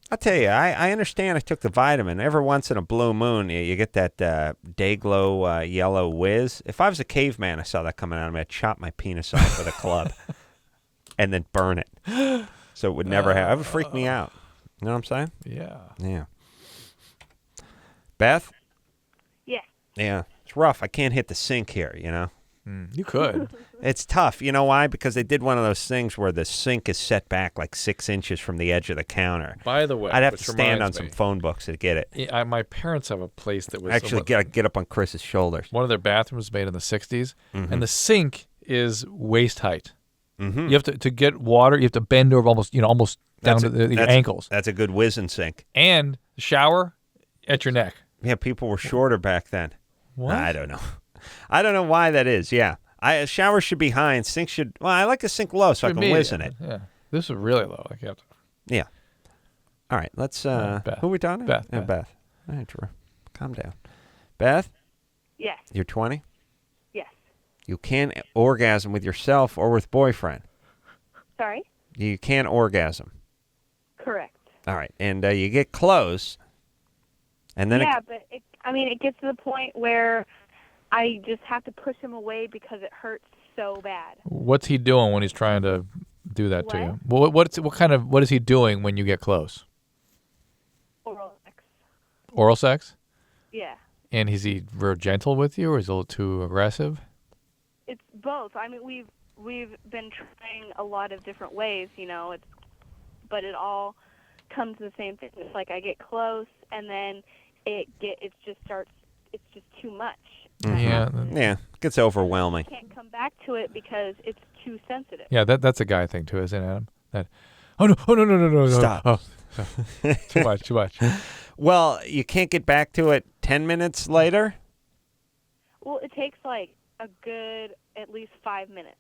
I'll tell you, I understand. I took the vitamin. Every once in a blue moon, you get that day-glow yellow whiz. If I was a caveman, I saw that coming out of me, I'd chop my penis off with a club and then burn it. So it would never have. It would freak me out. You know what I'm saying? Yeah. Yeah. Beth? Yeah. Yeah. It's rough. I can't hit the sink here, You could. It's tough. You know why? Because they did one of those things where the sink is set back like 6 inches from the edge of the counter. By the way, I'd have to stand on some phone books to get it. Yeah, my parents have a place that was actually get up on Chris's shoulders. One of their bathrooms was made in the 60s, and the sink is waist height. Mm-hmm. You have to get water. You have to bend over almost down to your ankles. That's a good whizzing sink. And the shower at your neck. Yeah, people were shorter back then. What? I don't know. I don't know why that is. Yeah. A shower should be high and sink should... Well, I like a sink low so I can whiz in it. Yeah. This is really low. Like you have to... Yeah. All right. Let's... Beth. Who are we talking to? Beth. Beth. All right, Drew. Calm down. Beth? Yes. You're 20? Yes. You can't orgasm with yourself or with boyfriend. Sorry? You can't orgasm. Correct. All right. And you get close, and then... but it gets to the point where I just have to push him away because it hurts so bad. What's he doing when he's trying to do that to you? What is he doing when you get close? Oral sex. Oral sex? Yeah. And is he real gentle with you, or is he a little too aggressive? It's both. We've been trying a lot of different ways, but it all comes to the same thing. It's like I get close, and then it's just too much. Mm-hmm. Yeah. It gets overwhelming. I can't come back to it because it's too sensitive. Yeah, that's a guy thing too, isn't it, Adam? No. Stop. Oh, too much. Well, you can't get back to it 10 minutes later? Well, it takes like a good at least 5 minutes.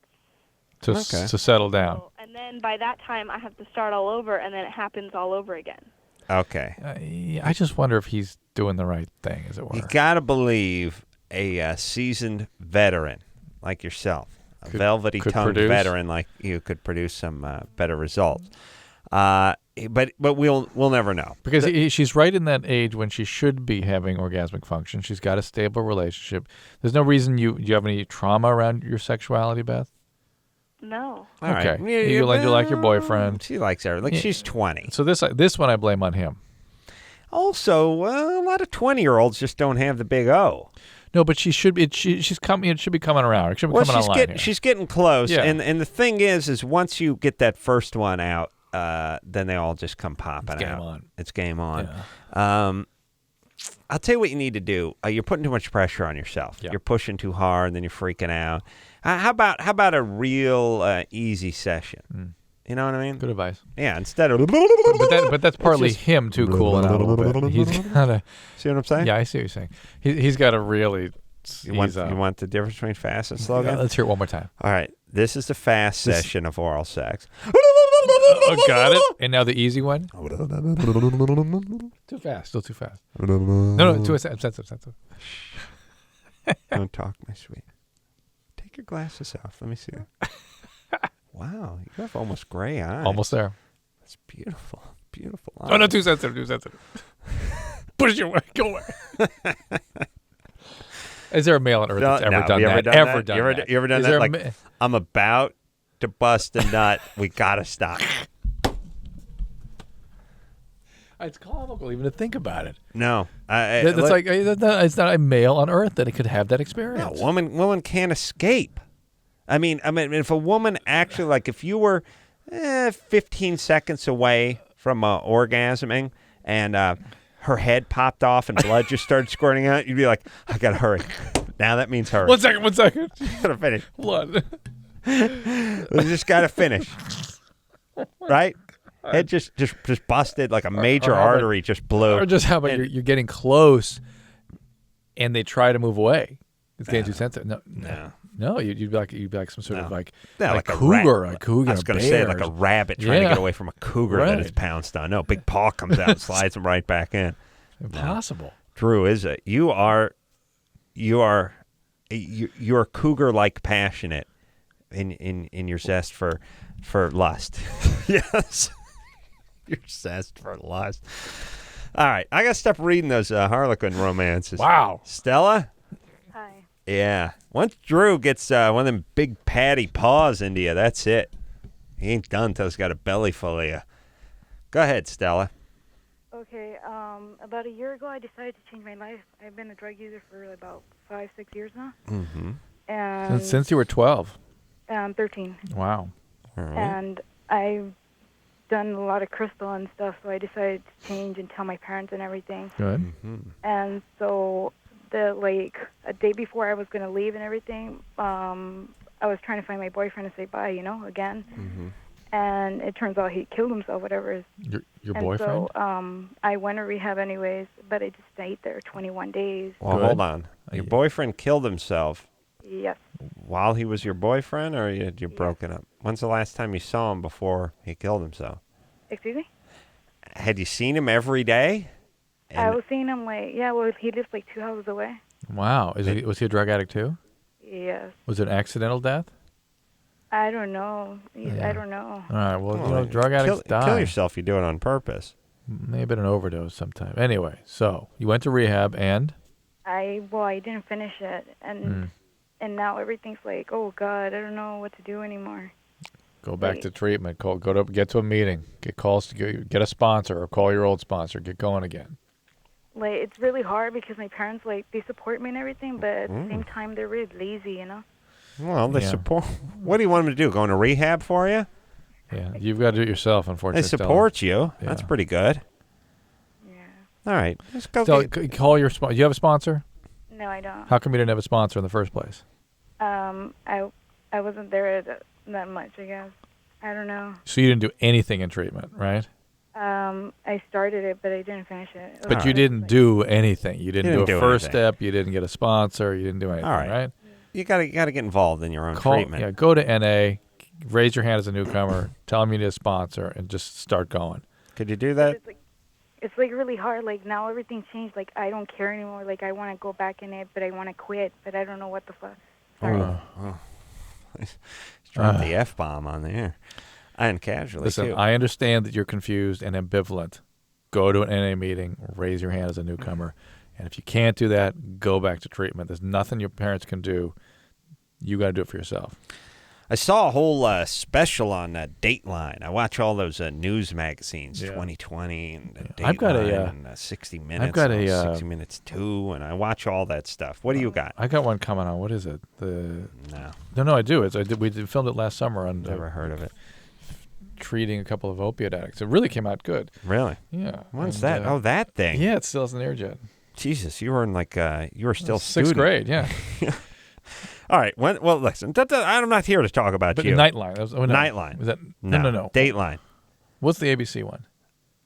To settle down. So, and then by that time, I have to start all over, and then it happens all over again. Okay. I just wonder if he's doing the right thing, as it were. You got to believe a seasoned veteran like yourself, a velvety-tongued veteran like you could produce some better results. But we'll never know. Because she's right in that age when she should be having orgasmic function. She's got a stable relationship. There's no reason do you have any trauma around your sexuality, Beth? No. All okay. Right. You like your boyfriend. She likes her. She's 20. So this one I blame on him. Also, a lot of 20-year-olds just don't have the big O. No, but she should be. She's coming. It should be coming around. It should be coming online. She's getting close. Yeah. And the thing is once you get that first one out, then they all just come popping out. It's game on. Yeah. I'll tell you what you need to do. You're putting too much pressure on yourself. Yeah. You're pushing too hard, and then you're freaking out. How about a real easy session? You know what I mean? Good advice. Yeah, instead of... But that's partly him too cooling out a little bit. He's gotta... See what I'm saying? Yeah, I see what you're saying. He's got to really... You want the difference between fast and slow again? Let's hear it one more time. All right. This is the fast session of oral sex. Oh, got it. And now the easy one. Too fast. Still too fast. No, too sensitive. Don't talk, my sweet. Take your glasses off. Let me see. Wow, you have almost gray eyes. Almost there. That's beautiful. Beautiful eyes. Oh, no, too sensitive. Push your way. Go away. Is there a male on Earth that's ever done that? You ever done that? Like, I'm about to bust a nut. We got to stop. It's comical even to think about it. No. It's not a male on Earth that could have that experience. No, woman can't escape. I mean, if a woman actually, like, if you were 15 seconds away from orgasming and her head popped off and blood just started squirting out, you'd be like, I got to hurry. Now that means hurry. 1 second. Got to finish. Blood. We just got to finish. Right? Head just busted, like a major artery just blew. Or just how about you're getting close and they try to move away. It's getting too sensitive. No. No, you'd be like some sort of like like a cougar, rat. a cougar. I was going to say like a rabbit trying to get away from a cougar that is pounced on. No, big paw comes out and slides him right back in. Impossible. No. Drew, is it? You're cougar-like passionate in your zest for lust. Yes. Your zest for lust. All right, I got to stop reading those Harlequin romances. Wow. Stella? Hi. Yeah. Once Drew gets one of them big patty paws into you, that's it. He ain't done until he's got a belly full of you. Go ahead, Stella. Okay, about a year ago, I decided to change my life. I've been a drug user for about 5-6 years now. Mm-hmm. And Since you were 12. 13. Wow. All right. And I've done a lot of crystal and stuff, so I decided to change and tell my parents and everything. Good. Mm-hmm. And so a day before I was going to leave and everything, I was trying to find my boyfriend to say bye, again. Mm-hmm. And it turns out he killed himself, whatever. Your boyfriend? So I went to rehab anyways, but I just stayed there 21 days. Well, hold on. Your boyfriend killed himself. Yes. While he was your boyfriend, or you're broken up? When's the last time you saw him before he killed himself? Excuse me? Had you seen him every day? I was seeing him he lives like 2 houses away. Wow. Was he a drug addict too? Yes. Was it an accidental death? I don't know. I don't know. All right. Well, drug addicts die. Kill yourself, you do it on purpose. Maybe an overdose sometime. Anyway, so you went to rehab and? I didn't finish it. And now everything's like, oh, God, I don't know what to do anymore. Go back to treatment. Get to a meeting. Get calls to get a sponsor or call your old sponsor. Get going again. Like, it's really hard because my parents, they support me and everything, but at the same time, they're really lazy, Well, they support. What do you want them to do? Go into rehab for you? Yeah, you've got to do it yourself, unfortunately. They support you. Yeah. That's pretty good. Yeah. All right. Let's go. Call your sponsor. Do you have a sponsor? No, I don't. How come you didn't have a sponsor in the first place? I wasn't there that much, I guess. I don't know. So you didn't do anything in treatment, right? I started it, but I didn't finish it. But you didn't do anything. You didn't do a first anything. step. You didn't get a sponsor. You didn't do anything, All right? You gotta get involved in your own treatment. Yeah, go to NA, raise your hand as a newcomer, tell them you need a sponsor, and just start going. Could you do that? It's really hard. Like, now everything changed. Like, I don't care anymore. Like, I want to go back in it, but I want to quit, but I don't know what the fuck. Sorry. He's dropped the F-bomb on the air. And casually, Listen, too. I understand that you're confused and ambivalent. Go to an NA meeting, raise your hand as a newcomer. And if you can't do that, go back to treatment. There's nothing your parents can do. You got to do it for yourself. I saw a whole special on Dateline. I watch all those news magazines, 2020 and Dateline I've got and 60 Minutes. I've got 60 Minutes 2, and I watch all that stuff. What do you got? I got one coming on. What is it? No, I do. We filmed it last summer on. Never heard of it. Treating a couple of opiate addicts. It really came out good. Really? Yeah. When's that? That thing. Yeah, it still hasn't aired yet. Jesus, you were in you were still sixth grade. Yeah. All right. Well, listen. I'm not here to talk about you. Nightline. Nightline. Was that no? Dateline. What's the ABC one?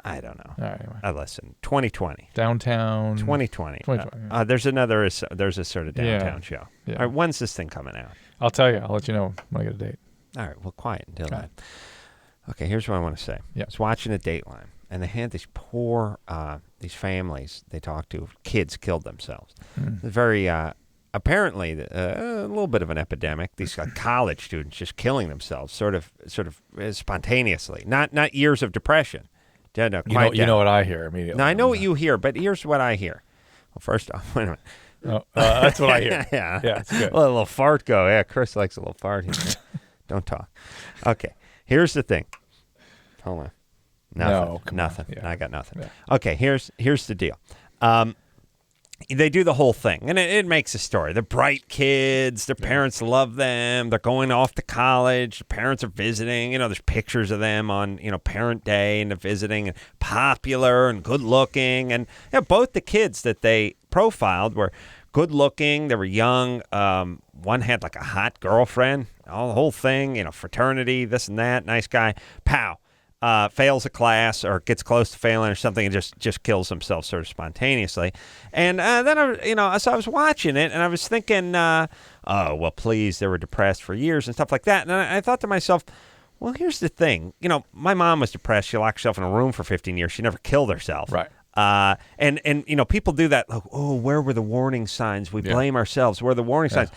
I don't know. All right. Anyway. Listen. 2020. Downtown. 2020. 2020. There's a sort of downtown show. Yeah. All right. When's this thing coming out? I'll tell you. I'll let you know when I get a date. All right. Well, quiet until then. Okay. Here's what I want to say. Yeah. I was watching a Dateline, and they had these poor these families they talked to. Kids killed themselves. Very apparently a little bit of an epidemic. These college students just killing themselves, sort of spontaneously. Not years of depression. You know what I hear immediately. Now I know what you hear, but here's what I hear. Well, first off, wait a minute. That's what I hear. Yeah, it's good. Let a little fart go. Yeah, Chris likes a little fart. Don't talk. Okay, here's the thing. Hold on. Nothing. Yeah. I got nothing. Yeah. Okay, here's the deal. They do the whole thing, and it makes a story. They're bright kids. Their parents love them. They're going off to college. The parents are visiting. There's pictures of them on, Parent Day, and they're visiting, and popular and good-looking. And both the kids that they profiled were good-looking. They were young. One had like a hot girlfriend. The whole thing, fraternity, this and that. Nice guy. Pow. fails a class or gets close to failing or something and just kills himself sort of spontaneously. And then, so I was watching it and I was thinking, oh, well, please, they were depressed for years and stuff like that. And I thought to myself, well, here's the thing. My mom was depressed. She locked herself in a room for 15 years. She never killed herself. Right. And people do that. Like, oh, where were the warning signs? We blame ourselves. Where are the warning signs?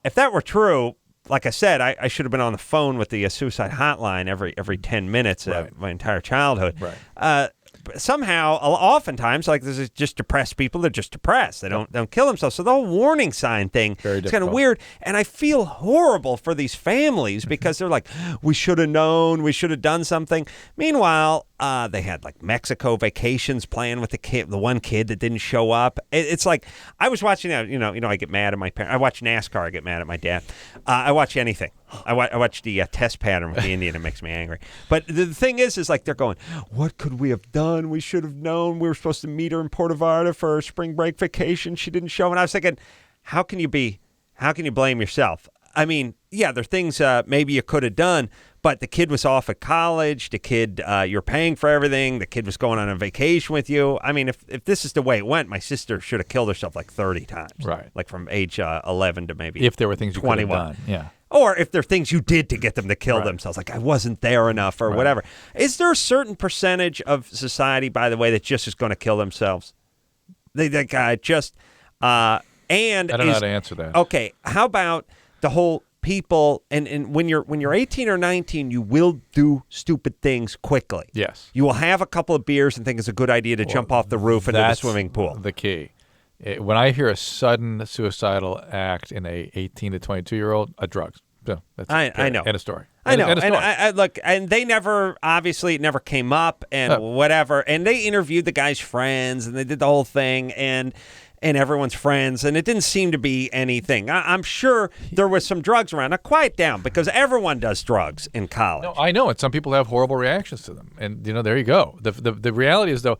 If that were true, like I said, I should have been on the phone with the suicide hotline every 10 minutes my entire childhood. Right. But somehow, oftentimes, like this is just depressed people. They're just depressed. They don't kill themselves. So the whole warning sign thing is kind of weird. And I feel horrible for these families because they're like, we should have known. We should have done something. Meanwhile, they had like Mexico vacations planned with the one kid that didn't show up. It's like I was watching that. I get mad at my parents. I watch NASCAR. I get mad at my dad. I watch anything. I watch the test pattern with the Indian. It makes me angry. But the thing is like they're going, what could we have done? We should have known. We were supposed to meet her in Puerto Vallarta for her spring break vacation. She didn't show. And I was thinking, how can you blame yourself? I mean, yeah, there are things maybe you could have done, but the kid was off at college. The kid, you're paying for everything. The kid was going on a vacation with you. I mean, if this is the way it went, my sister should have killed herself like 30 times. Right. Like from age 11 to maybe if there were things 21. You could have done. Yeah. Or if there are things you did to get them to kill themselves, like I wasn't there enough or whatever. Is there a certain percentage of society, by the way, that just is going to kill themselves? And I don't know how to answer that. Okay, how about the whole people, and when you're 18 or 19, you will do stupid things quickly. Yes. You will have a couple of beers and think it's a good idea to jump off the roof into the swimming pool. The key. When I hear a sudden suicidal act in a 18 to 22-year-old, drugs. So that's I know. End of story. I know. End of story. And I look, and they never, obviously, it never came up and whatever. And they interviewed the guy's friends and they did the whole thing and everyone's friends, and it didn't seem to be anything. I'm sure there was some drugs around. Now, quiet down, because everyone does drugs in college. No, I know, and some people have horrible reactions to them. And, there you go. The reality is, though,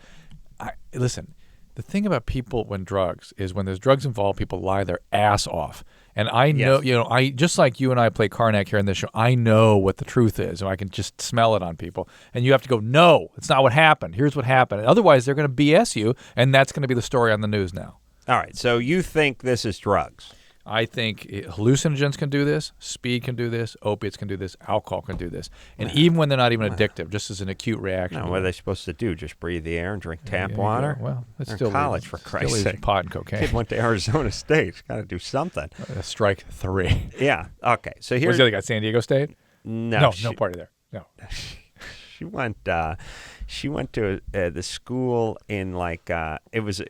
listen, the thing about people when drugs is when there's drugs involved, people lie their ass off. And I know, I just like you and I play Karnak here in this show, I know what the truth is, and I can just smell it on people. And you have to go, no, it's not what happened. Here's what happened. And otherwise, they're going to BS you, and that's going to be the story on the news now. All right, so you think this is drugs? I think hallucinogens can do this, speed can do this, opiates can do this, alcohol can do this. And even when they're not even addictive, just as an acute reaction. No, what are they supposed to do? Just breathe the air and drink tap water? Well, it's they're still in college, for Christ's sake. Pot and cocaine. Kid went to Arizona State. Got to do something. Strike 3. Yeah, okay. So here's... What's the other guy, San Diego State? No, no party there. No. She went to the school in it was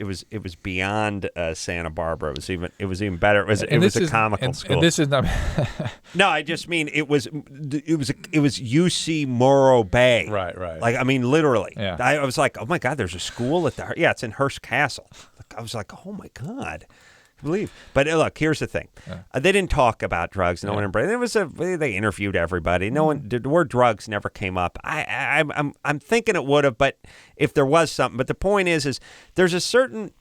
beyond Santa Barbara. It was even better. It was a comical school. And this is not. No, I just mean it was UC Morro Bay. Right. Like I mean literally. Yeah. I was like, oh my God, there's a school at the it's in Hearst Castle. I was like, oh my God. Believe, but look. Here's the thing: they didn't talk about drugs. No one embraced. They interviewed everybody. No one. The word drugs never came up. I'm thinking it would have, but if there was something. But the point is there's certain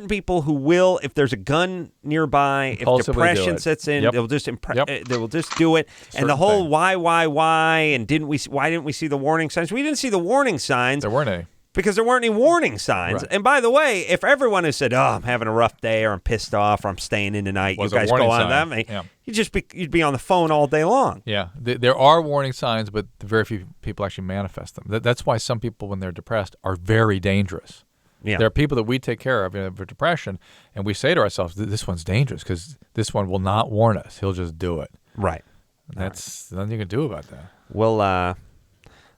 people who will, if there's a gun nearby, if depression sets in, they'll just they will just do it. And the whole why, and why didn't we see the warning signs? We didn't see the warning signs. There weren't any. Because there weren't any warning signs. Right. And by the way, if everyone has said, I'm having a rough day or I'm pissed off or I'm staying in tonight, you guys go on them, you'd be on the phone all day long. Yeah. There are warning signs, but very few people actually manifest them. That's why some people, when they're depressed, are very dangerous. Yeah. There are people that we take care of for depression, and we say to ourselves, this one's dangerous because this one will not warn us. He'll just do it. Right. That's nothing you can do about that. Well,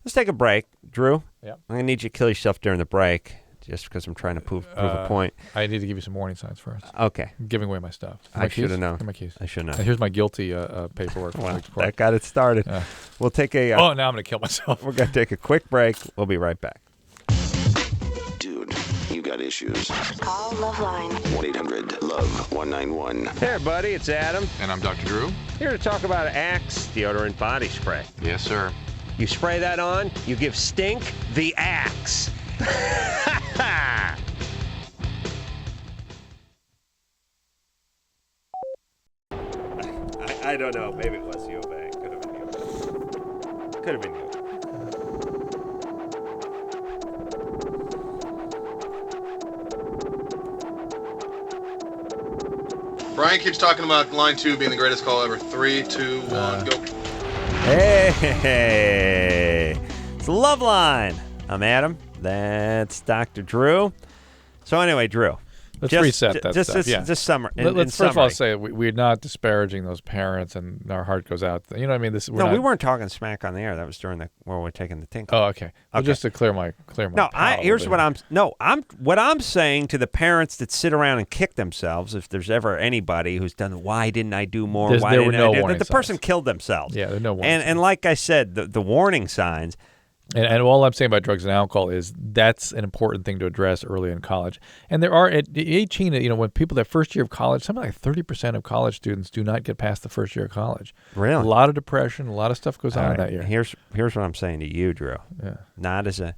let's take a break. Drew, Yep. I'm going to need you to kill yourself during the break just because I'm trying to prove a point. I need to give you some warning signs first. Okay. I'm giving away my stuff. I should have known. My keys. I should have known. Here's my guilty paperwork. Well, that got it started. We'll take a... now I'm going to kill myself. We're going to take a quick break. We'll be right back. Dude, you got issues. Call LoveLine. 1-800-LOVE-191. Hey, buddy, it's Adam. And I'm Dr. Drew. Here to talk about Axe deodorant body spray. Yes, sir. You spray that on, you give stink the Axe. I don't know. Maybe it was you, but it could have been you. Could have been you. Brian keeps talking about line 2 being the greatest call ever. 3, 2, 1, go. Hey, it's LoveLine. I'm Adam. That's Dr. Drew. So anyway, Drew. Let's reset that stuff. Just summer. Let's first of all say we're not disparaging those parents, and our heart goes out. You know what I mean? We weren't talking smack on the air. That was during where we're taking the tinkle. Oh, okay. Well, just to clear my. No, here's what I'm saying to the parents that sit around and kick themselves. If there's ever anybody who's done, why didn't I do more? Why didn't I do? The person killed themselves. Yeah, there are no warning signs. And like I said, the warning signs. And all I'm saying about drugs and alcohol is that's an important thing to address early in college. And there are, at 18, when people, that first year of college, something like 30% of college students do not get past the first year of college. Really? A lot of depression, a lot of stuff goes on in that year. Here's what I'm saying to you, Drew. Yeah. Not as a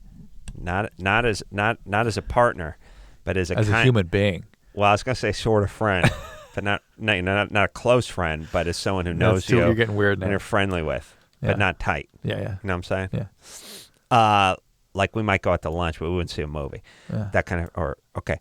partner, but as a human being. Well, I was gonna say sort of friend, but not a close friend, but as someone who knows you. You're getting weird now. And you're friendly with, but not tight. Yeah. You know what I'm saying? Yeah. Like we might go out to lunch, but we wouldn't see a movie. Yeah. That kind of, okay.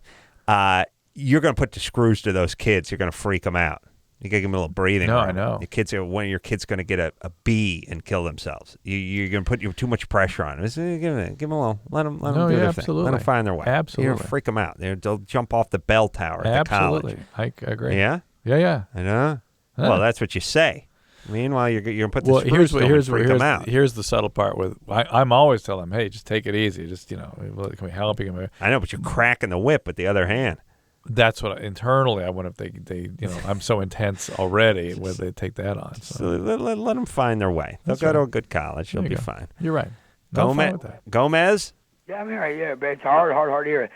You're going to put the screws to those kids. You're going to freak them out. You got to give them a little breathing room. I know. One of your kids going to get a B and kill themselves. You're going to put too much pressure on them. Give them a little, let them do their thing. Let them find their way. Absolutely. You're freak them out. They'll jump off the bell tower at the college. Absolutely. I agree. Yeah? Yeah. I know. Well, that's what you say. Meanwhile, you're going to put the screws to them and freak them out. Here's the subtle part. I'm always telling them, hey, just take it easy. Just, can we help you? I know, but you're cracking the whip with the other hand. That's what internally I wonder if they I'm so intense already whether they take that on. So let them find their way. They'll go to a good college. They'll be fine. You're right. Gomez? Yeah, I'm here. Yeah, but it's hard to hear it.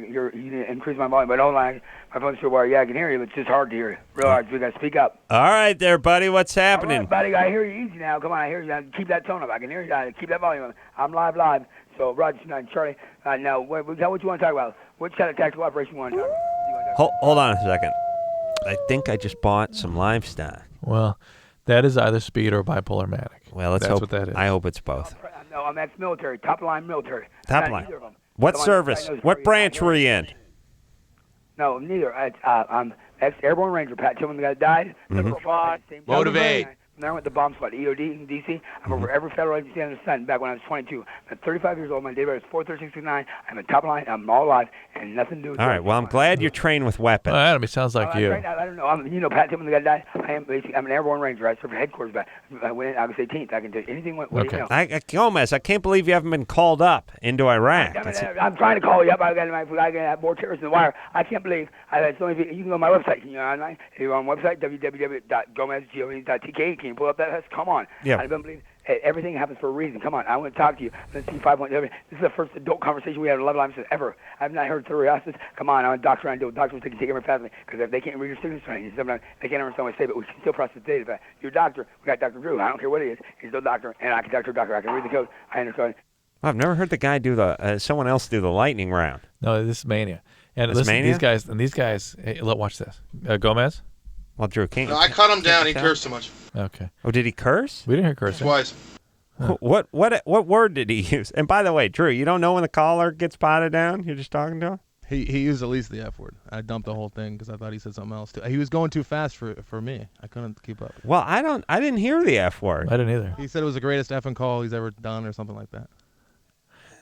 You increase my volume, but online my phone's so wide. Yeah, I can hear you, but it's just hard to hear it. Real hard. We got to speak up. All right, there, buddy. What's happening? All right, buddy, I hear you easy now. Come on, I hear you. Keep that tone up. I can hear you. Keep that volume up. I'm live. So, Roger, Charlie. Now, what you want to talk about? Which kind of tactical operation you want to talk about? Hold on a second. I think I just bought some livestock. Well, that is either speed or bipolar manic. Well, let's That's hope what that is. I hope it's both. No, I'm ex-military, top-line military. Top line. What service? What branch were you in? No, neither. I'm ex-airborne ranger. Pat Tillman, the guy that died. Motivate. Then I went to bomb squad, EOD in D.C. I'm over every federal agency under the sun back when I was 22. I'm 35 years old. My date of birth is 4/36/69. I'm a top line. I'm all alive and nothing to do with All right. Well, I'm glad you're trained with weapons. Well, Adam, he sounds like you. Right now, I don't know. Pat Tillman, the guy that died. I'm an airborne ranger. I served for headquarters back. I went in August 18th. I can do anything. What do you know? Gomez, I can't believe you haven't been called up into Iraq. I'm trying to call you up. I got more terrorists in the wire. I can't believe I had so many people. You can go to my website. Can you online? If you're on my website, www.gomezgoe.tk. Can you pull up that? Come on. Yeah. I don't believe everything happens for a reason. Come on. I want to talk to you. Let's see 5 points. This is the first adult conversation we had on LoveLine ever. I've not heard psoriasis. Come on. I'm a doctor. I do. Doctors take care of my family because if they can't read your signature, sometimes they can't understand what I say, but we can still process the data. You're a doctor. We got Dr. Drew. I don't care what it is. He's no doctor, and I can talk to a doctor. I can read the code. I understand. I've never heard the guy do someone else do the lightning round. No, this is mania. And listen, these guys. Hey, watch this. Gomez. Well, Drew can't. No, I cut him down. He cursed too much. Okay. Oh, did he curse? We didn't hear cursing. Twice. Huh. What word did he use? And by the way, Drew, you don't know when the caller gets potted down? You're just talking to him? He used at least the F word. I dumped the whole thing because I thought he said something else too. He was going too fast for me. I couldn't keep up. Well, I didn't hear the F word. I didn't either. He said it was the greatest effing call he's ever done or something like that.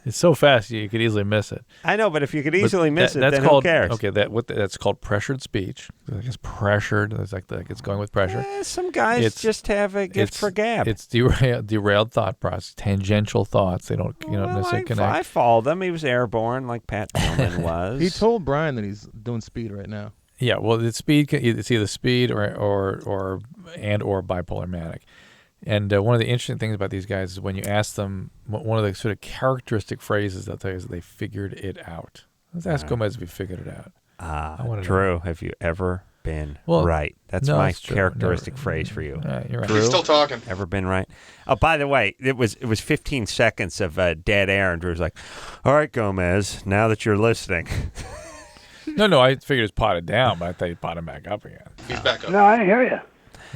It's so fast you could easily miss it. I know, but if you could easily miss it, then who cares? Okay, that's called pressured speech. It's pressured. It's like it's going with pressure. Some guys just have a gift for gab. It's derailed thought process, tangential thoughts. They don't necessarily connect. I followed them. He was airborne like Pat Tillman was. He told Brian that he's doing speed right now. Yeah, well, it's either speed or bipolar manic. And one of the interesting things about these guys is when you ask them, one of the sort of characteristic phrases they'll tell you is they figured it out. Let's ask Gomez if he figured it out. Drew, have you ever been right? That's my characteristic phrase for you. You're right. Drew, he's still talking. Ever been right? Oh, by the way, it was 15 seconds of dead air, and Drew's like, all right, Gomez, now that you're listening. No, I figured it was potted down, but I thought you'd pot him back up again. He's back up. No, I didn't hear you.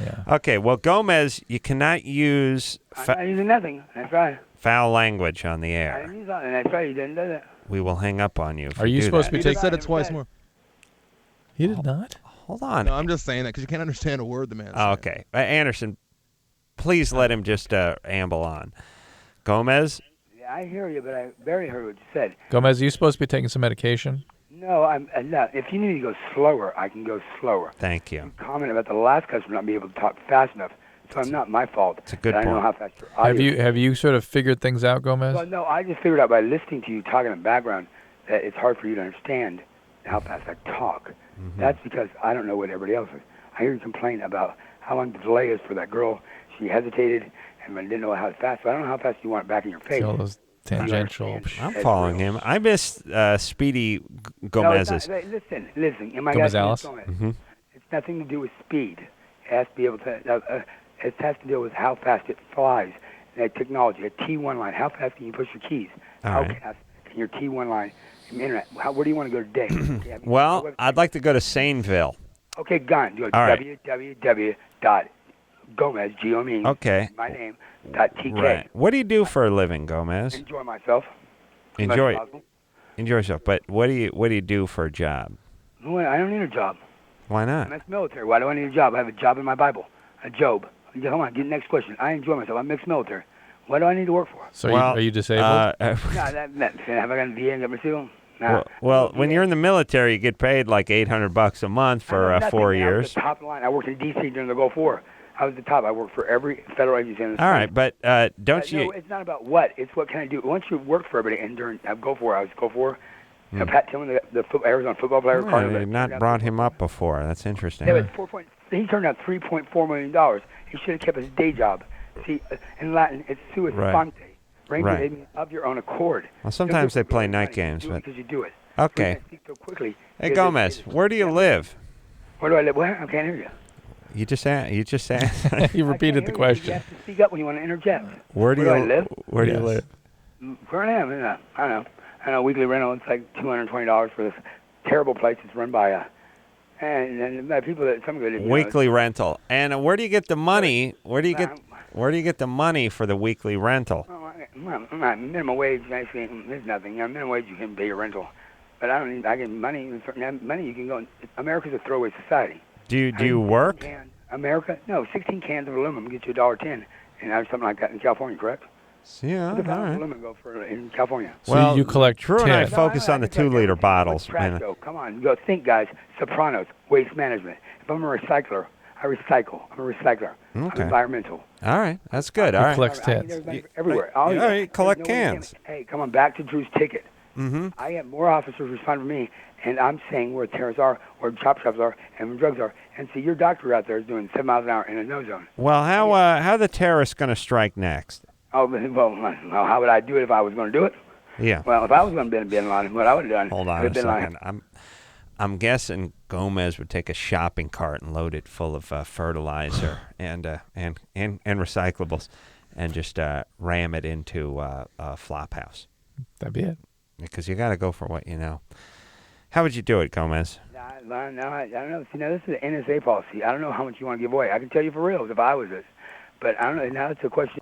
Yeah. Okay, well, Gomez, you cannot use I'm not using nothing. That's right. foul language on the I air. didn't use nothing. That's right. You didn't do that. We will hang up on you. Are you supposed to be taking? He said it twice more. He did not? Hold on. No, I'm just saying that because you can't understand a word the man's saying. Okay. Anderson, please let him just amble on. Gomez? Yeah, I hear you, but I barely heard what you said. Gomez, are you supposed to be taking some medication? No, I'm not. If you need to go slower, I can go slower. Thank you. You comment about the last customer not being able to talk fast enough, so it's not my fault. It's a good I point. know how fast your audio Have you sort of figured things out, Gomez? Well, no, I just figured out by listening to you talking in the background that it's hard for you to understand how fast I talk. Mm-hmm. That's because I don't know what everybody else is. I hear you complain about how long the delay is for that girl. She hesitated and didn't know how fast. So I don't know how fast you want it back in your face. All those tangential. I'm following him. I miss Speedy Gomez's. No, listen. Am I Gomez Gomez? Alice? Mm-hmm. It's nothing to do with speed. It has to be able to. It has to do with how fast it flies. That technology, a T1 line. How fast can you push your keys? How fast can your T1 line? Internet. Where do you want to go today? Well, I'd like to go to Saneville. Okay, gone. Go to www.gomez, G-O-M-E, Okay. my name, .tk. Right. What do you do for a living, Gomez? Enjoy myself. Enjoy yourself. But what do you do for a job? Well, I don't need a job. Why not? I'm ex-military. Why do I need a job? I have a job in my Bible. A Job. Come on, get the next question. I enjoy myself. I'm ex-military. What do I need to work for? So are you disabled? No, have I got a VA and got receivable? Nah. Well, when you're in the military, you get paid like $800 a month for 4 years. I was the top line. I worked in D.C. during the Gulf War. I was the top. I worked for every federal agency in the All right, but don't you? No, it's not about what. It's what can I do. Once you work for everybody, and during Gulf War, I was Gulf War. Pat Tillman, the Arizona football player. They've not brought him up before. That's interesting. Yeah, but he turned out $3.4 million. He should have kept his day job. See, in Latin, it's sua sponte. Bring of your own accord. Well, sometimes they play night games, but because you do it. okay. So quickly. Hey, Gomez, where do you live? Where do I live? Where? I can't hear you. You just asked. You repeated the question. You have to speak up when you want to interject. Where do I live? Where do you live? Where I am? I don't know. I know weekly rental. It's like $220 for this terrible place. It's run by and people that some of it. Weekly rental. And where do you get the money? Where do you get the money for the weekly rental? Minimum wage. Actually, there's nothing. Minimum wage you can pay your rental, but I don't need. I get money. Money you can go. America's a throwaway society. Do you work? America? No, 16 cans of aluminum get you $1.10, and something like that in California, correct? Yeah, all right. Aluminum go for in California. So you collect Drew and I focus on the 2-liter bottles. Trash, come on, go think, guys. Sopranos, waste management. If I'm a recycler, I recycle. I'm a recycler. Okay. I'm environmental. All right, that's good. All right. Collects tents. Everywhere. All right, collect cans. Hey, come on, back to Drew's ticket. Mm-hmm. I have more officers respond to me, and I'm saying where terrorists are, where chop shops are, and where drugs are. And see, your doctor out there is doing 7 miles an hour in a no zone. Well, how are the terrorists going to strike next? Oh, well, how would I do it if I was going to do it? Yeah. Well, if I was going to be Bin Laden, what I would have done. Hold on a second. I'm guessing Gomez would take a shopping cart and load it full of fertilizer and recyclables, and just ram it into a flop house. That'd be it. Because you got to go for what you know. How would you do it, Gomez? No, I don't know. See, now this is an NSA policy. I don't know how much you want to give away. I can tell you for real if I was this. But I don't know. Now it's a question.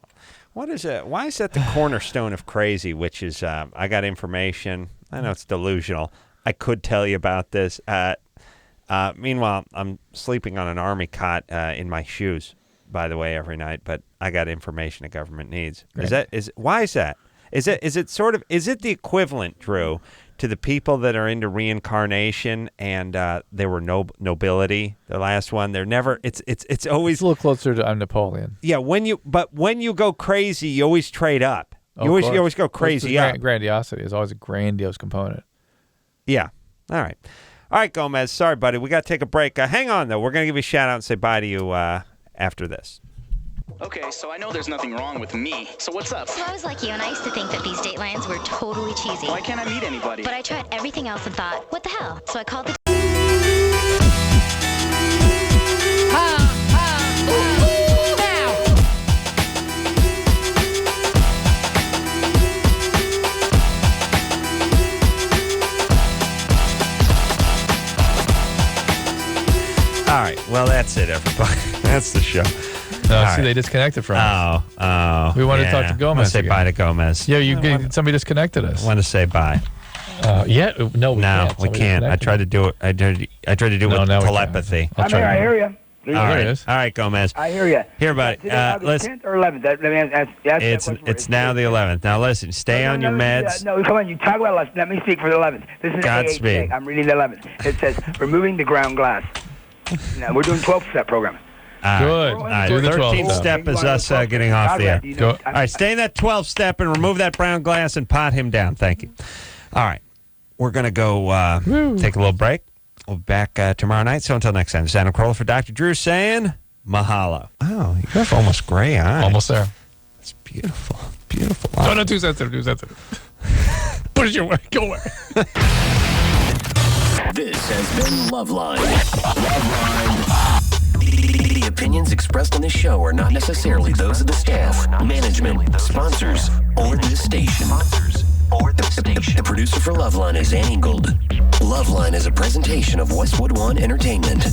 What is it? Why is that the cornerstone of crazy, which is I got information. I know it's delusional. I could tell you about this. Meanwhile, I'm sleeping on an army cot in my shoes, by the way, every night. But I got information the government needs. Right. Why is that? Is it the equivalent, Drew, to the people that are into reincarnation and they were nobility? The last one, they're never. It's always it's a little closer to Napoleon. Yeah, when you go crazy, you always trade up. You always go crazy up. Grandiosity is always a grandiose component. Yeah. All right, Gomez. Sorry, buddy. We got to take a break. Hang on though. We're gonna give you a shout out and say bye to you after this. Okay, so I know there's nothing wrong with me. So what's up? So I was like you, and I used to think that these datelines were totally cheesy. Why can't I meet anybody? But I tried everything else and thought, what the hell? So I called the... All right. Well, that's it, everybody. That's the show. They disconnected from us. Oh. We wanted to talk to Gomez. Say bye to Gomez. Yeah, somebody disconnected us. Want to say bye. No, we can't. We can't. I tried to do it. I tried to do it with telepathy. I hear you. All right, Gomez. I hear you. Here, buddy. Listen. 10th or 11th? It's now the 11th. Now, listen. Stay on your meds. No, come on. You talk about 11th. Let me speak for the 11th. This is Godspeed. I'm reading the 11th. It says removing the ground glass. Now, we're doing 12-step program. Good. All right. 13th step is us getting off the air. All right. Stay in that 12th step and remove that brown glass and pot him down. Thank you. All right. We're going to go take a little break. We'll be back tomorrow night. So until next time, this is Adam Carolla for Dr. Drew saying mahalo. Oh, you have almost gray eyes. Almost there. That's beautiful. Beautiful. No, too sensitive. Too sensitive. Put it your way. Go away. This has been LoveLine. The opinions expressed on this show are not necessarily those of the staff, management, sponsors, or this station. The producer for LoveLine is Annie Gold. LoveLine is a presentation of Westwood One Entertainment.